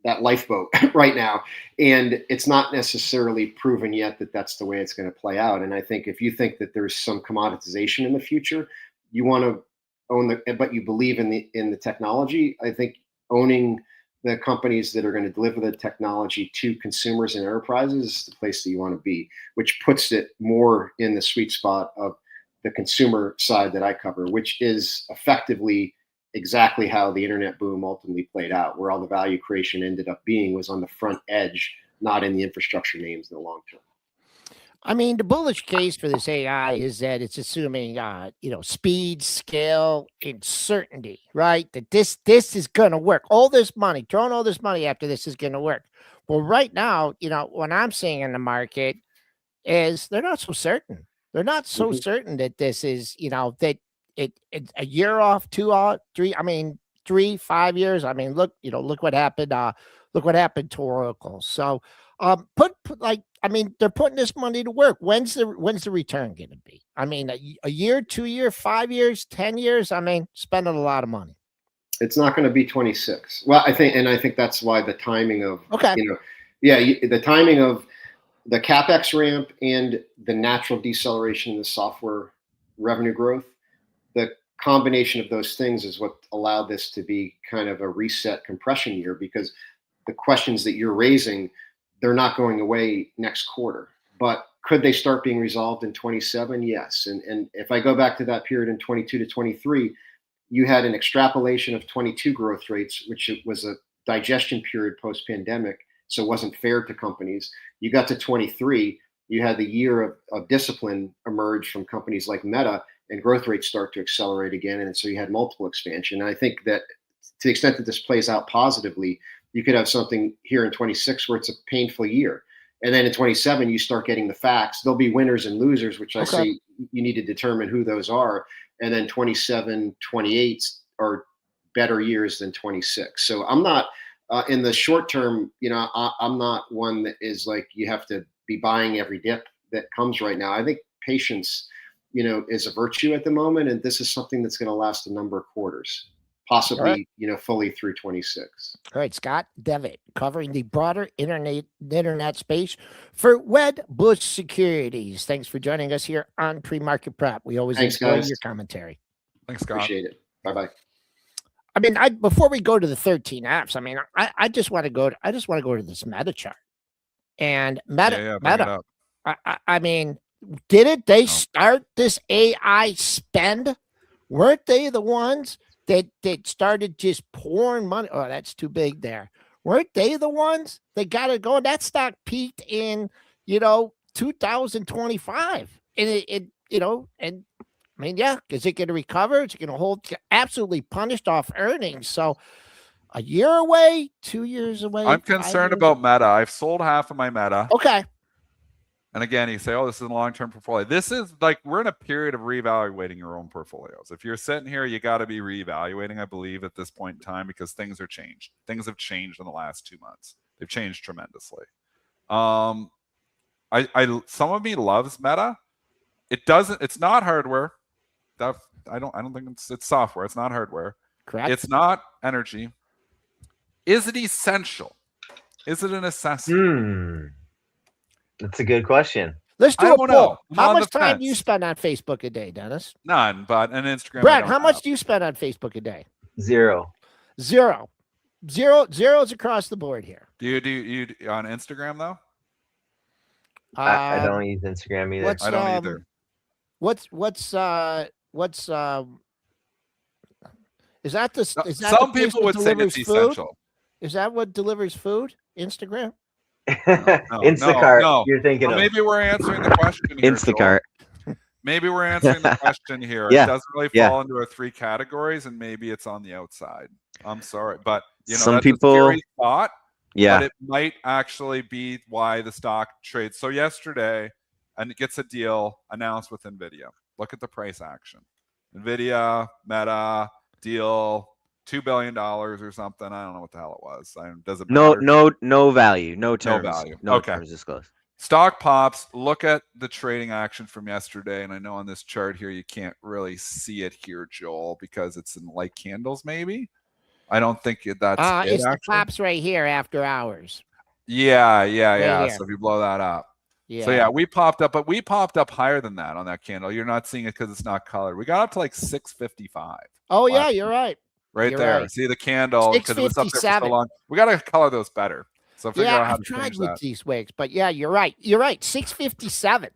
that lifeboat right now, and it's not necessarily proven yet that that's the way it's going to play out. And I think if you think that there's some commoditization in the future, you want to own but you believe in the technology. I think owning the companies that are going to deliver the technology to consumers and enterprises is the place that you want to be, which puts it more in the sweet spot of the consumer side that I cover, which is effectively exactly how the internet boom ultimately played out, where all the value creation ended up being was on the front edge, not in the infrastructure names in the long term. I mean, the bullish case for this AI is that it's assuming, speed, scale, and certainty, right? That this is going to work. All this money, throwing all this money after this is going to work. Well, right now, what I'm seeing in the market is they're not so certain. They're not so certain that this is, that it's a year off, 2 off, 3. I mean, 3, 5 years. I mean, look what happened. Look what happened to Oracle. So, they're putting this money to work. When's the return going to be? I mean, a year, 2 year, 5 years, 10 years. I mean, spending a lot of money. It's not going to be 26. Well, I think that's why the timing of the timing of the CapEx ramp and the natural deceleration in the software revenue growth, the combination of those things is what allowed this to be kind of a reset compression year, because the questions that you're raising, they're not going away next quarter. But could they start being resolved in 27? Yes. And if I go back to that period in 22 to 23, you had an extrapolation of 22 growth rates, which was a digestion period post-pandemic, so it wasn't fair to companies. You got to 23, you had the year of discipline emerge from companies like Meta, and growth rates start to accelerate again. And so you had multiple expansion. And I think that to the extent that this plays out positively, you could have something here in 26 where it's a painful year. And then in 27, you start getting the facts. There'll be winners and losers, which I say you need to determine who those are. And then 27, 28 are better years than 26. So I'm not in the short term, I'm not one that is like, you have to be buying every dip that comes right now. I think patience, is a virtue at the moment. And this is something that's going to last a number of quarters, possibly, fully through 26. All right, Scott Devitt, covering the broader internet space for Wedbush Securities. Thanks for joining us here on Pre-Market Prep. We always enjoy your commentary. Thanks, Scott. Appreciate it. Bye-bye. I mean, before we go to the 13 apps, I mean, I just want to go to this Meta chart. And Meta, I mean, didn't they start this AI spend? Weren't they the ones that started just pouring money? Oh, that's too big there. Weren't they the ones that got it going? That stock peaked in, 2025. And I mean, is it going to recover? Is it going to hold? Absolutely punished off earnings. So a year away, 2 years away. I'm concerned about Meta. I've sold half of my Meta. Okay. And again, you say, oh, this is a long-term portfolio. This is like, we're in a period of reevaluating your own portfolios. If you're sitting here, you got to be reevaluating, I believe, at this point in time, because things are changed. Things have changed in the last 2 months. They've changed tremendously. Some of me loves Meta. It's not hardware. I don't think it's software. It's not hardware. Correct. It's not energy. Is it essential? Is it a necessity? That's a good question. Let's do I a don't poll. know. I'm How on much the time do you fence. spend on Facebook a day, Dennis? None, but an Instagram. Brett, how much do you spend on Facebook a day? 0. Zeros across the board here. Do you on Instagram though? I don't use Instagram either. I don't either. What's is that the is that Some the place people that would say delivers it's food? essential. Is that what delivers food? Instagram? Instacart. No. You're thinking Well, of maybe we're answering the question here. Instacart. Joel. Maybe we're answering the question here. Yeah. It doesn't really fall into our 3 categories, and maybe it's on the outside. I'm sorry, but Some that's people- a scary thought. Yeah. But it might actually be why the stock trades. So yesterday, and it gets a deal announced with NVIDIA. Look at the price action. NVIDIA, Meta, deal, $2 billion or something. I don't know what the hell it was. Does it matter? No value. No terms. value. No Okay. terms disclosed. Stock pops. Look at the trading action from yesterday. And I know on this chart here, you can't really see it here, Joel, because it's in light candles maybe. I don't think that's It's the pops right here after hours. Yeah. here. So if you blow that up. Yeah. So yeah, we popped up, but we popped up higher than that on that candle. You're not seeing it because it's not colored. We got up to like 655. Oh yeah, you're right. Right You're there. right. See the candle because it was up there for so long. We got to color those better. So figure out how I've to tried change with that. these wigs, but yeah, you're right. You're right. 657.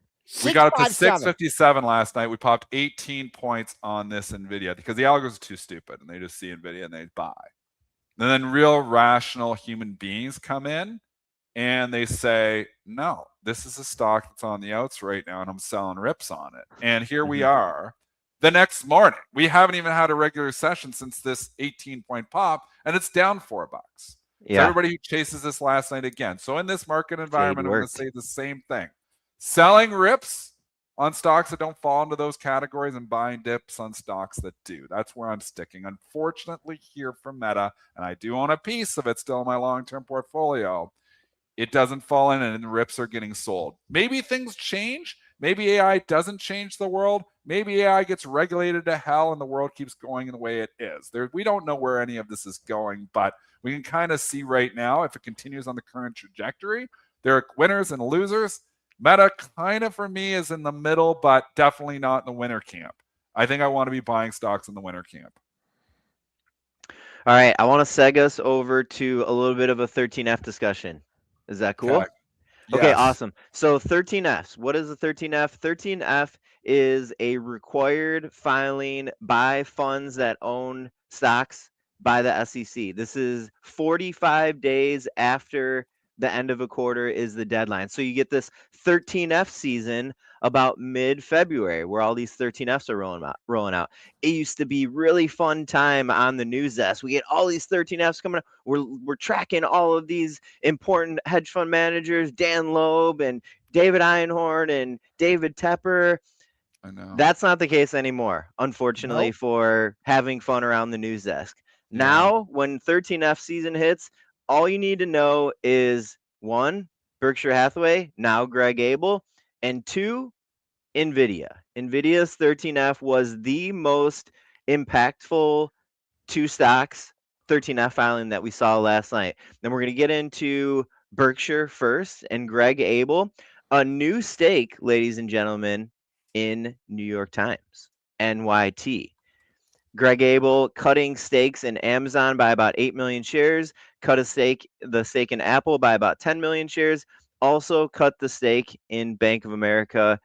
We got up to 657. 657 last night. We popped 18 points on this NVIDIA because the algos are too stupid and they just see NVIDIA and they buy. And then real rational human beings come in and they say, no, this is a stock that's on the outs right now and I'm selling rips on it. And here we are the next morning. We haven't even had a regular session since this 18-point pop and it's down $4. Yeah. So everybody who chases this last night again. So in this market environment, I'm going to worked. say the same thing. Selling rips on stocks that don't fall into those categories and buying dips on stocks that do. That's where I'm sticking. Unfortunately, here for Meta, and I do own a piece of it still in my long-term portfolio, it doesn't fall in and the rips are getting sold. Maybe things change. Maybe AI doesn't change the world. Maybe AI gets regulated to hell and the world keeps going in the way it is. We don't know where any of this is going, but we can kind of see right now if it continues on the current trajectory, there are winners and losers. Meta kind of for me is in the middle, but definitely not in the winner camp. I think I want to be buying stocks in the winner camp. All right. I want to seg us over to a little bit of a 13F discussion. Is that cool? Okay. Okay, Yes. awesome. So 13Fs. What is a 13F? 13F is a required filing by funds that own stocks by the SEC. This is 45 days after the end of a quarter is the deadline. So you get this 13F season about mid-February where all these 13Fs are rolling out. It used to be really fun time on the news desk. We get all these 13Fs coming up. We're tracking all of these important hedge fund managers, Dan Loeb and David Einhorn and David Tepper. I know. That's not the case anymore, unfortunately, Nope. for having fun around the news desk. Yeah. Now, when 13F season hits, all you need to know is 1, Berkshire Hathaway, now Greg Abel, and 2, NVIDIA. NVIDIA's 13F was the most impactful 2 stocks 13F filing that we saw last night. Then we're going to get into Berkshire first and Greg Abel, a new stake, ladies and gentlemen, in New York Times, NYT. Greg Abel cutting stakes in Amazon by about 8 million shares, cut the stake in Apple by about 10 million shares, also cut the stake in Bank of America.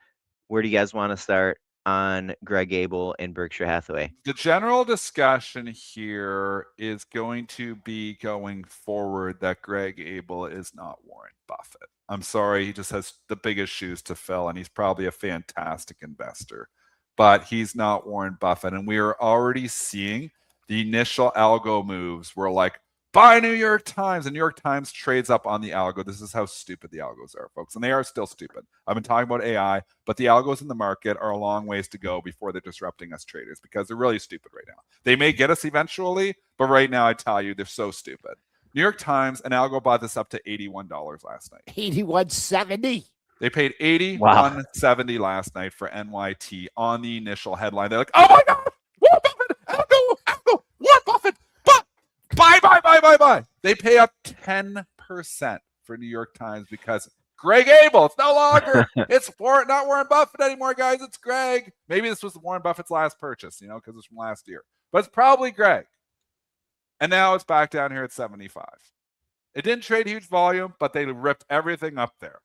Where do you guys want to start on Greg Abel and Berkshire Hathaway? The general discussion here is going to be going forward that Greg Abel is not Warren Buffett. I'm sorry, he just has the biggest shoes to fill, and he's probably a fantastic investor. But he's not Warren Buffett. And we are already seeing the initial algo moves were like, buy New York Times. And New York Times trades up on the algo. This is how stupid the algos are, folks. And they are still stupid. I've been talking about AI, but the algos in the market are a long ways to go before they're disrupting us traders because they're really stupid right now. They may get us eventually, but right now I tell you, they're so stupid. New York Times, an algo bought this up to $81 last night. 81.70. They paid $81.70 last night for NYT on the initial headline. They're like, oh my God, Warren Buffett, algo, Warren Buffett, buy. They pay up 10% for New York Times because Greg Abel. It's no longer, it's not Warren Buffett anymore, guys. It's Greg. Maybe this was Warren Buffett's last purchase, because it's from last year. But it's probably Greg. And now it's back down here at 75. It didn't trade huge volume, but they ripped everything up there.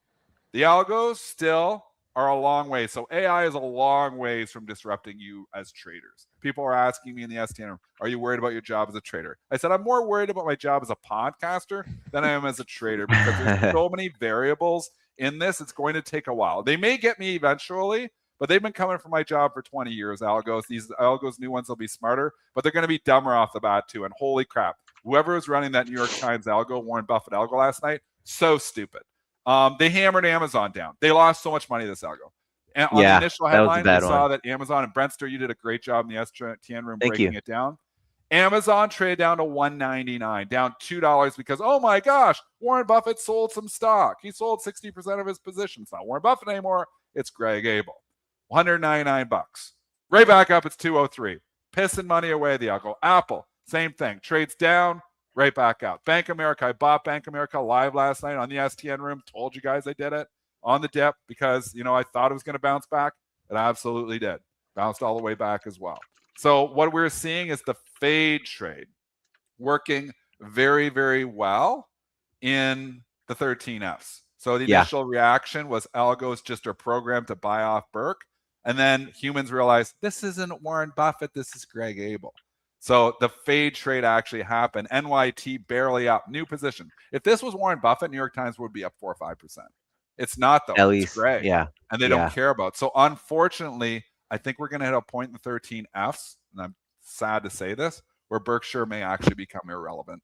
The algos still are a long way. So AI is a long ways from disrupting you as traders. People are asking me in the STN room, are you worried about your job as a trader? I said, I'm more worried about my job as a podcaster than I am as a trader because there's so many variables in this. It's going to take a while. They may get me eventually, but they've been coming for my job for 20 years, algos. These algos, new ones, will be smarter, but they're going to be dumber off the bat too. And holy crap, whoever was running that New York Times algo, Warren Buffett algo last night, so stupid. They hammered Amazon down. They lost so much money, this algo. And on the initial headline, we saw that Amazon, and Brentster, you did a great job in the STN room breaking it down. Amazon traded down to $199, down $2 because, oh my gosh, Warren Buffett sold some stock. He sold 60% of his position. It's not Warren Buffett anymore. It's Greg Abel. $199. Right back up, it's 203. Pissing money away, the algo. Apple, same thing. Trades down, right back out. Bank of America, I bought Bank of America live last night on the STN room. Told you guys I did it on the dip because, I thought it was going to bounce back. It absolutely did. Bounced all the way back as well. So what we're seeing is the fade trade working very, very well in the 13Fs. So the initial reaction was algos just are programmed to buy off Burke. And then humans realized this isn't Warren Buffett, this is Greg Abel. So the fade trade actually happened. NYT barely up, new position. If this was Warren Buffett, New York Times would be up 4 or 5%. It's not though. At least, Greg. yeah. And they don't care about it. So unfortunately, I think we're going to hit a point in the 13Fs, and I'm sad to say this, where Berkshire may actually become irrelevant.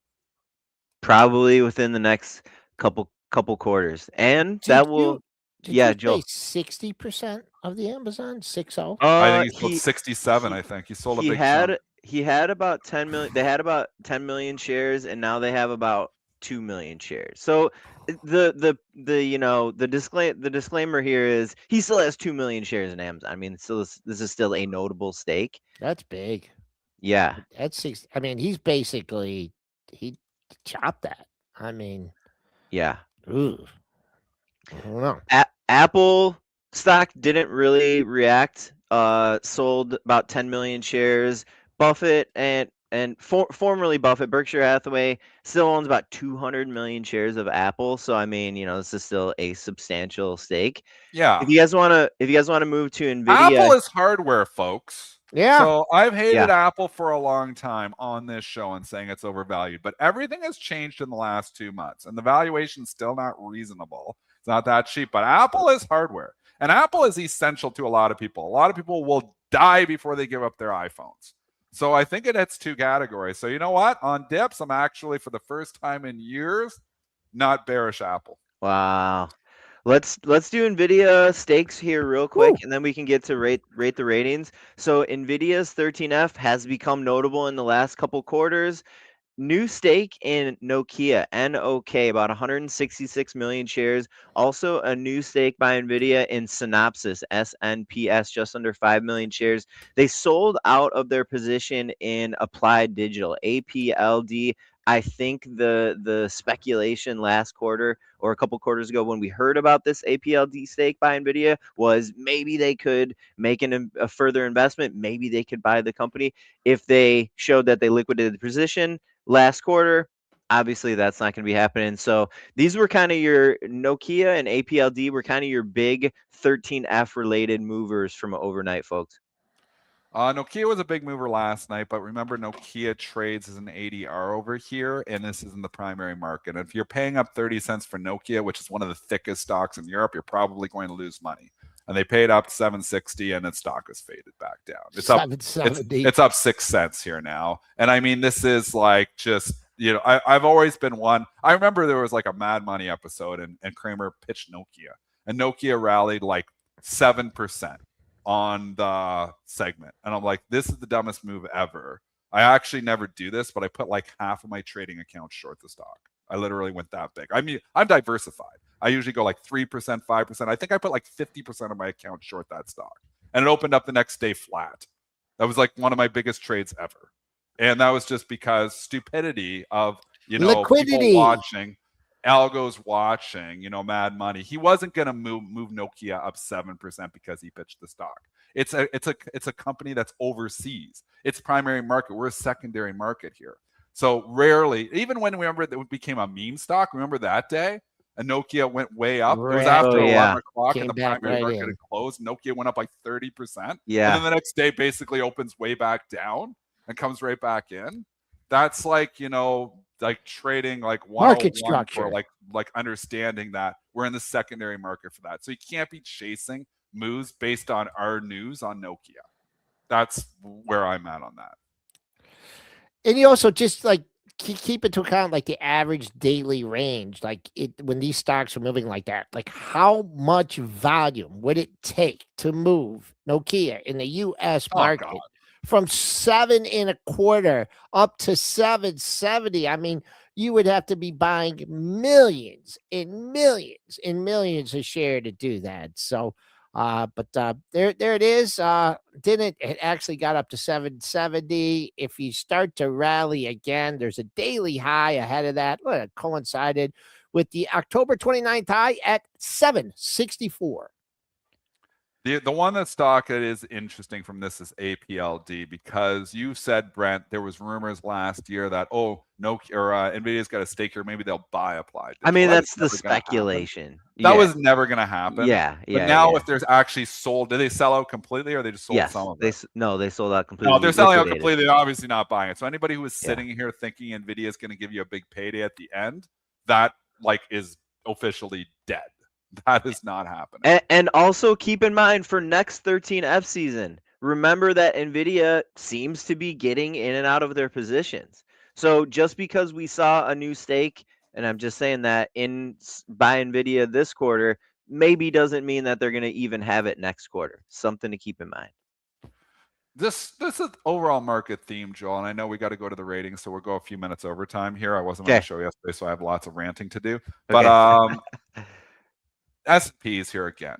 Probably within the next couple quarters, and that will. Did you say 60% of the Amazon 60? I think he sold 67. I think he sold a big chunk. He had about 10 million. They had about 10 million shares, and now they have about 2 million shares. So the disclaimer here is he still has 2 million shares in Amazon. I mean, this is still a notable stake. That's big. Yeah, that's 60. I mean, he chopped that. I mean, yeah. Ooh. I don't know. Apple stock didn't really react. Sold about 10 million shares. Buffett and formerly Buffett, Berkshire Hathaway, still owns about 200 million shares of Apple. So I mean, this is still a substantial stake. Yeah. If you guys want to move to Nvidia, Apple is hardware, folks. Yeah. So I've hated Apple for a long time on this show and saying it's overvalued, but everything has changed in the last 2 months, and the valuation's still not reasonable. It's not that cheap, but Apple is hardware, and Apple is essential to a lot of people. A lot of people will die before they give up their iPhones. So I think it hits 2 categories. So you know what? On dips, I'm actually, for the first time in years, not bearish Apple. Wow. Let's do Nvidia stakes here real quick, and then we can get to rate the ratings. So Nvidia's 13F has become notable in the last couple quarters. New stake in Nokia, NOK, about 166 million shares. Also a new stake by Nvidia in Synopsys, SNPS, just under 5 million shares. They sold out of their position in Applied Digital, APLD. I think the speculation last quarter or a couple quarters ago when we heard about this APLD stake by Nvidia was maybe they could make a further investment. Maybe they could buy the company if they showed that they liquidated the position last quarter. Obviously, that's not going to be happening. So these were kind of your Nokia and APLD were kind of your big 13F related movers from overnight, folks. Nokia was a big mover last night, but remember Nokia trades as an ADR over here, and this is in the primary market. And if you're paying up 30 cents for Nokia, which is one of the thickest stocks in Europe, you're probably going to lose money. And they paid up 760, and its stock has faded back down. It's up 770. It's up 6 cents here now. And I mean, this is like just, I've always been one. I remember there was like a Mad Money episode, and Kramer pitched Nokia, and Nokia rallied like 7% on the segment. And I'm like, this is the dumbest move ever. I actually never do this, but I put like half of my trading account short the stock. I literally went that big. I mean, I'm diversified. I usually go like 3%, 5%. I think I put like 50% of my account short that stock. And it opened up the next day flat. That was like one of my biggest trades ever. And that was just because stupidity of, liquidity. people watching. algo's watching, Mad Money. He wasn't going to move Nokia up 7% because he pitched the stock. It's a company that's overseas. It's primary market. We're a secondary market here. So rarely, even when remember that it became a meme stock, remember that day? And Nokia went way up. It was after 11 o'clock and the primary market had closed. Nokia went up like 30%. Yeah. And then the next day basically opens way back down and comes right back in. That's like, like trading like market 101 structure, for like understanding that we're in the secondary market for that. So you can't be chasing moves based on our news on Nokia. That's where I'm at on that. And you also just like keep into account like the average daily range, like when these stocks are moving like that, like how much volume would it take to move Nokia in the U.S. market from 7.25 up to 770? I mean, you would have to be buying millions and millions and millions a share to do that. So, but there it is. It actually got up to 770. If you start to rally again, there's a daily high ahead of that. Well, it coincided with the October 29th high at 764. The one that stock that is interesting from this is APLD, because you said, Brent, there was rumors last year that Nvidia's got a stake here, maybe they'll buy Applied. I mean, that's the speculation. That was never going to happen. Yeah. But now if there's actually sold, did they sell out completely or they just sold some of it? No, they sold out completely. No, they're selling out completely. They're obviously not buying it. So anybody who is sitting here thinking Nvidia is going to give you a big payday at the end, that is officially dead. That is not happening. And also keep in mind for next 13F season, remember that Nvidia seems to be getting in and out of their positions. So just because we saw a new stake, and I'm just saying that by Nvidia this quarter, maybe doesn't mean that they're going to even have it next quarter. Something to keep in mind. This is overall market theme, Joel, and I know we got to go to the ratings, so we'll go a few minutes overtime here. I wasn't on the show yesterday, so I have lots of ranting to do. But S&Ps here again.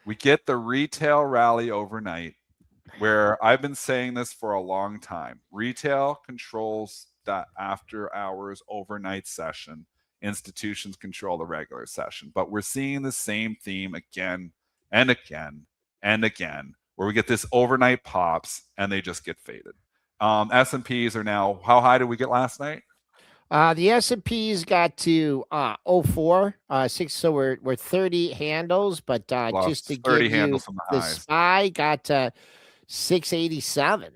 We get the retail rally overnight, where I've been saying this for a long time. Retail controls the after hours overnight session. Institutions control the regular session. But we're seeing the same theme again and again and again, where we get this overnight pops and they just get faded. S&Ps are now, how high did we get last night? The S&Ps got to 04, 6, so we're 30 handles, but just to give you the SPY got to 687.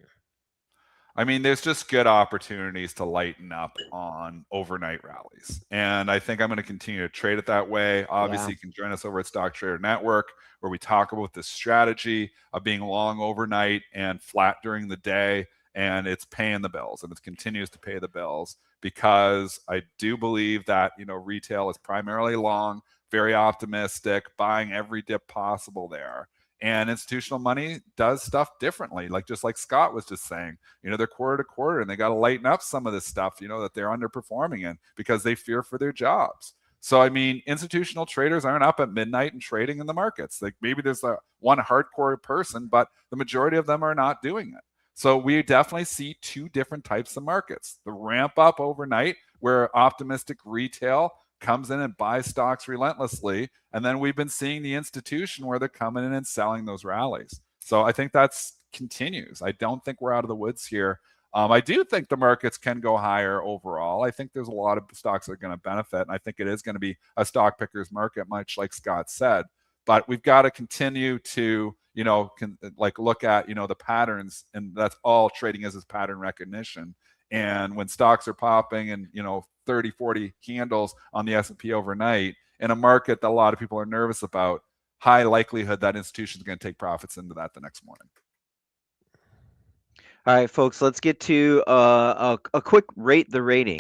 I mean, there's just good opportunities to lighten up on overnight rallies. And I think I'm going to continue to trade it that way. Obviously, you can join us over at Stock Trader Network, where we talk about this strategy of being long overnight and flat during the day. And it's paying the bills, and it continues to pay the bills, because I do believe that, retail is primarily long, very optimistic, buying every dip possible there. And institutional money does stuff differently, just like Scott was just saying. They're quarter to quarter, and they got to lighten up some of this stuff, that they're underperforming in, because they fear for their jobs. So, I mean, institutional traders aren't up at midnight and trading in the markets. Like, maybe there's one hardcore person, but the majority of them are not doing it. So we definitely see two different types of markets. The ramp up overnight, where optimistic retail comes in and buys stocks relentlessly. And then we've been seeing the institution where they're coming in and selling those rallies. So I think that continues. I don't think we're out of the woods here. I do think the markets can go higher overall. I think there's a lot of stocks that are going to benefit. And I think it is going to be a stock picker's market, much like Scott said. But we've got to continue to, look at, the patterns, and that's all trading is pattern recognition. And when stocks are popping and, 30, 40 candles on the S&P overnight in a market that a lot of people are nervous about, high likelihood that institutions are going to take profits into that the next morning. All right, folks, let's get to a quick rate the rating.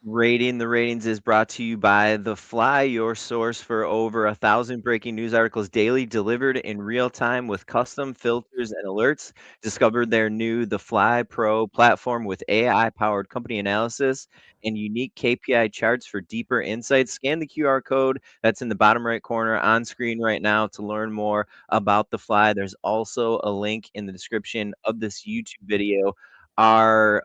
Rating the ratings is brought to you by The Fly, your source for over 1,000 breaking news articles daily, delivered in real time with custom filters and alerts. Discover their new The Fly Pro platform with AI-powered company analysis and unique KPI charts for deeper insights. Scan the QR code that's in the bottom right corner on screen right now to learn more about The Fly. There's also a link in the description of this YouTube video. our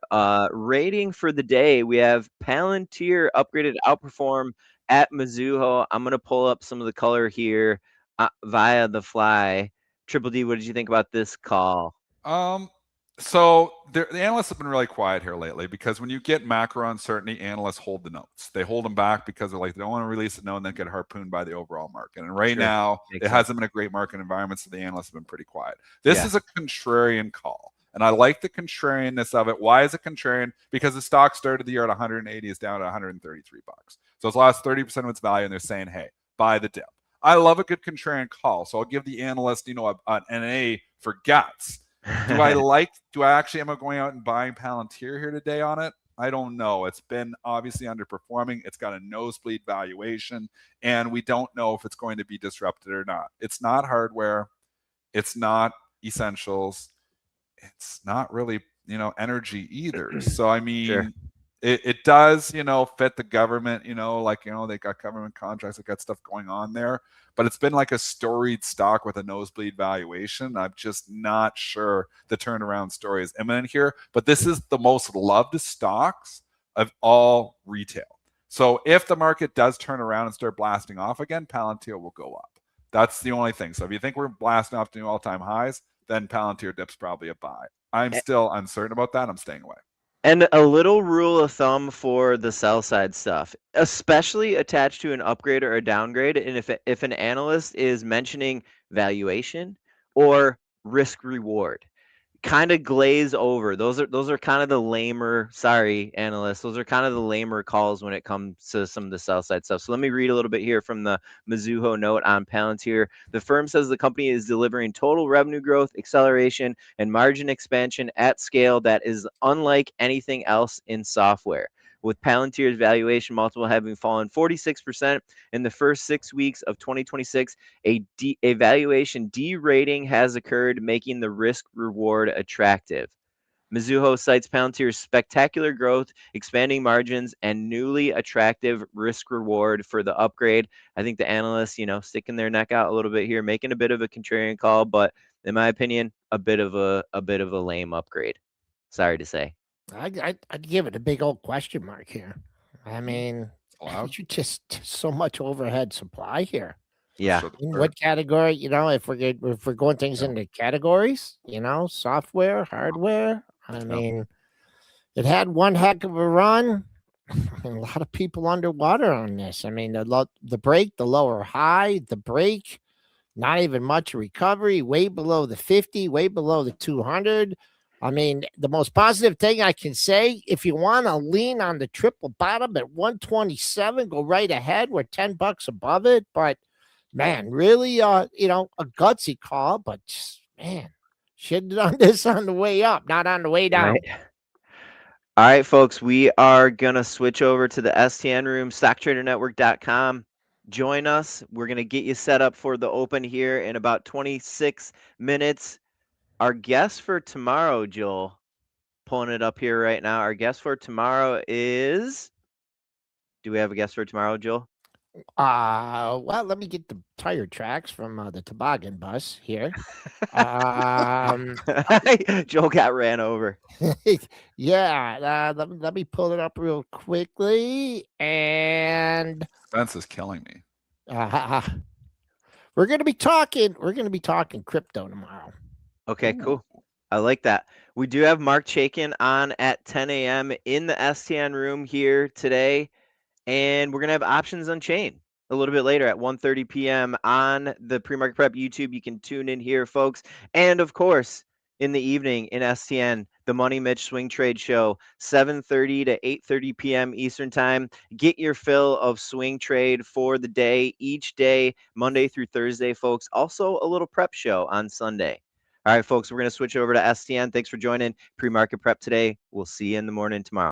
rating for the day. We have Palantir upgraded outperform at Mizuho. I'm going to pull up some of the color here via the fly. Triple D, what did you think about this call? So the analysts have been really quiet here lately because when you get macro uncertainty, analysts hold the notes. They hold them back because they're like, they don't want to release it, no, and then get harpooned by the overall market. And right now, it hasn't been a great market environment, so the analysts have been pretty quiet. This is a contrarian call. And I like the contrarianness of it. Why is it contrarian? Because the stock started the year at 180, is down to 133 bucks. So it's lost 30% of its value, and they're saying, hey, buy the dip. I love a good contrarian call. So I'll give the analyst, an A for guts. Do I actually am I going out and buying Palantir here today on it? I don't know. It's been obviously underperforming. It's got a nosebleed valuation, and we don't know if it's going to be disrupted or not. It's not hardware. It's not essentials. It's not really, energy either. So, I mean, it does, fit the government, they got government contracts, they got stuff going on there, but it's been like a storied stock with a nosebleed valuation. I'm just not sure the turnaround story is imminent here, but this is the most loved stocks of all retail. So if the market does turn around and start blasting off again, Palantir will go up. That's the only thing. So if you think we're blasting off to new all-time highs, then Palantir dip's probably a buy. I'm still uncertain about that. I'm staying away. And a little rule of thumb for the sell side stuff, especially attached to an upgrade or a downgrade. And if an analyst is mentioning valuation or risk reward, kind of glaze over. Those are kind of the lamer, sorry, analysts. Those are kind of the lamer calls when it comes to some of the sell side stuff. So let me read a little bit here from the Mizuho note on Palantir. The firm says the company is delivering total revenue growth, acceleration, and margin expansion at scale that is unlike anything else in software. With Palantir's valuation multiple having fallen 46% in the first 6 weeks of 2026, a valuation derating has occurred, making the risk reward attractive. Mizuho cites Palantir's spectacular growth, expanding margins, and newly attractive risk reward for the upgrade. I think the analysts, sticking their neck out a little bit here, making a bit of a contrarian call, but in my opinion, a bit of a lame upgrade. Sorry to say. I'd give it a big old question mark here. I mean, you just so much overhead supply here. Yeah. In what category? If we're going things into categories, software, hardware. I mean, it had one heck of a run. A lot of people underwater on this. I mean, the break, the lower high, the break, not even much recovery, way below the 50, way below the 200. I mean, the most positive thing I can say, if you want to lean on the triple bottom at 127, go right ahead. We're $10 above it. But, man, really, a gutsy call. But, man, should have done this on the way up, not on the way down. Right. All right, folks, we are going to switch over to the STN room, stocktradernetwork.com. Join us. We're going to get you set up for the open here in about 26 minutes. Our guest for tomorrow, Joel, pulling it up here right now. Our guest for tomorrow is, do we have a guest for tomorrow, Joel? Well, let me get the tire tracks from the toboggan bus here. Joel got ran over. Yeah, let me pull it up real quickly. And Spence is killing me. We're gonna be talking crypto tomorrow. Okay, cool. I like that. We do have Mark Chaikin on at 10 a.m. in the STN room here today. And we're going to have options on chain a little bit later at 1:30 p.m. on the PreMarket Prep YouTube. You can tune in here, folks. And of course, in the evening in STN, the Money Mitch Swing Trade Show, 7:30 to 8:30 p.m. Eastern Time. Get your fill of swing trade for the day, each day, Monday through Thursday, folks. Also, a little prep show on Sunday. All right, folks, we're going to switch over to STN. Thanks for joining PreMarket Prep today. We'll see you in the morning tomorrow.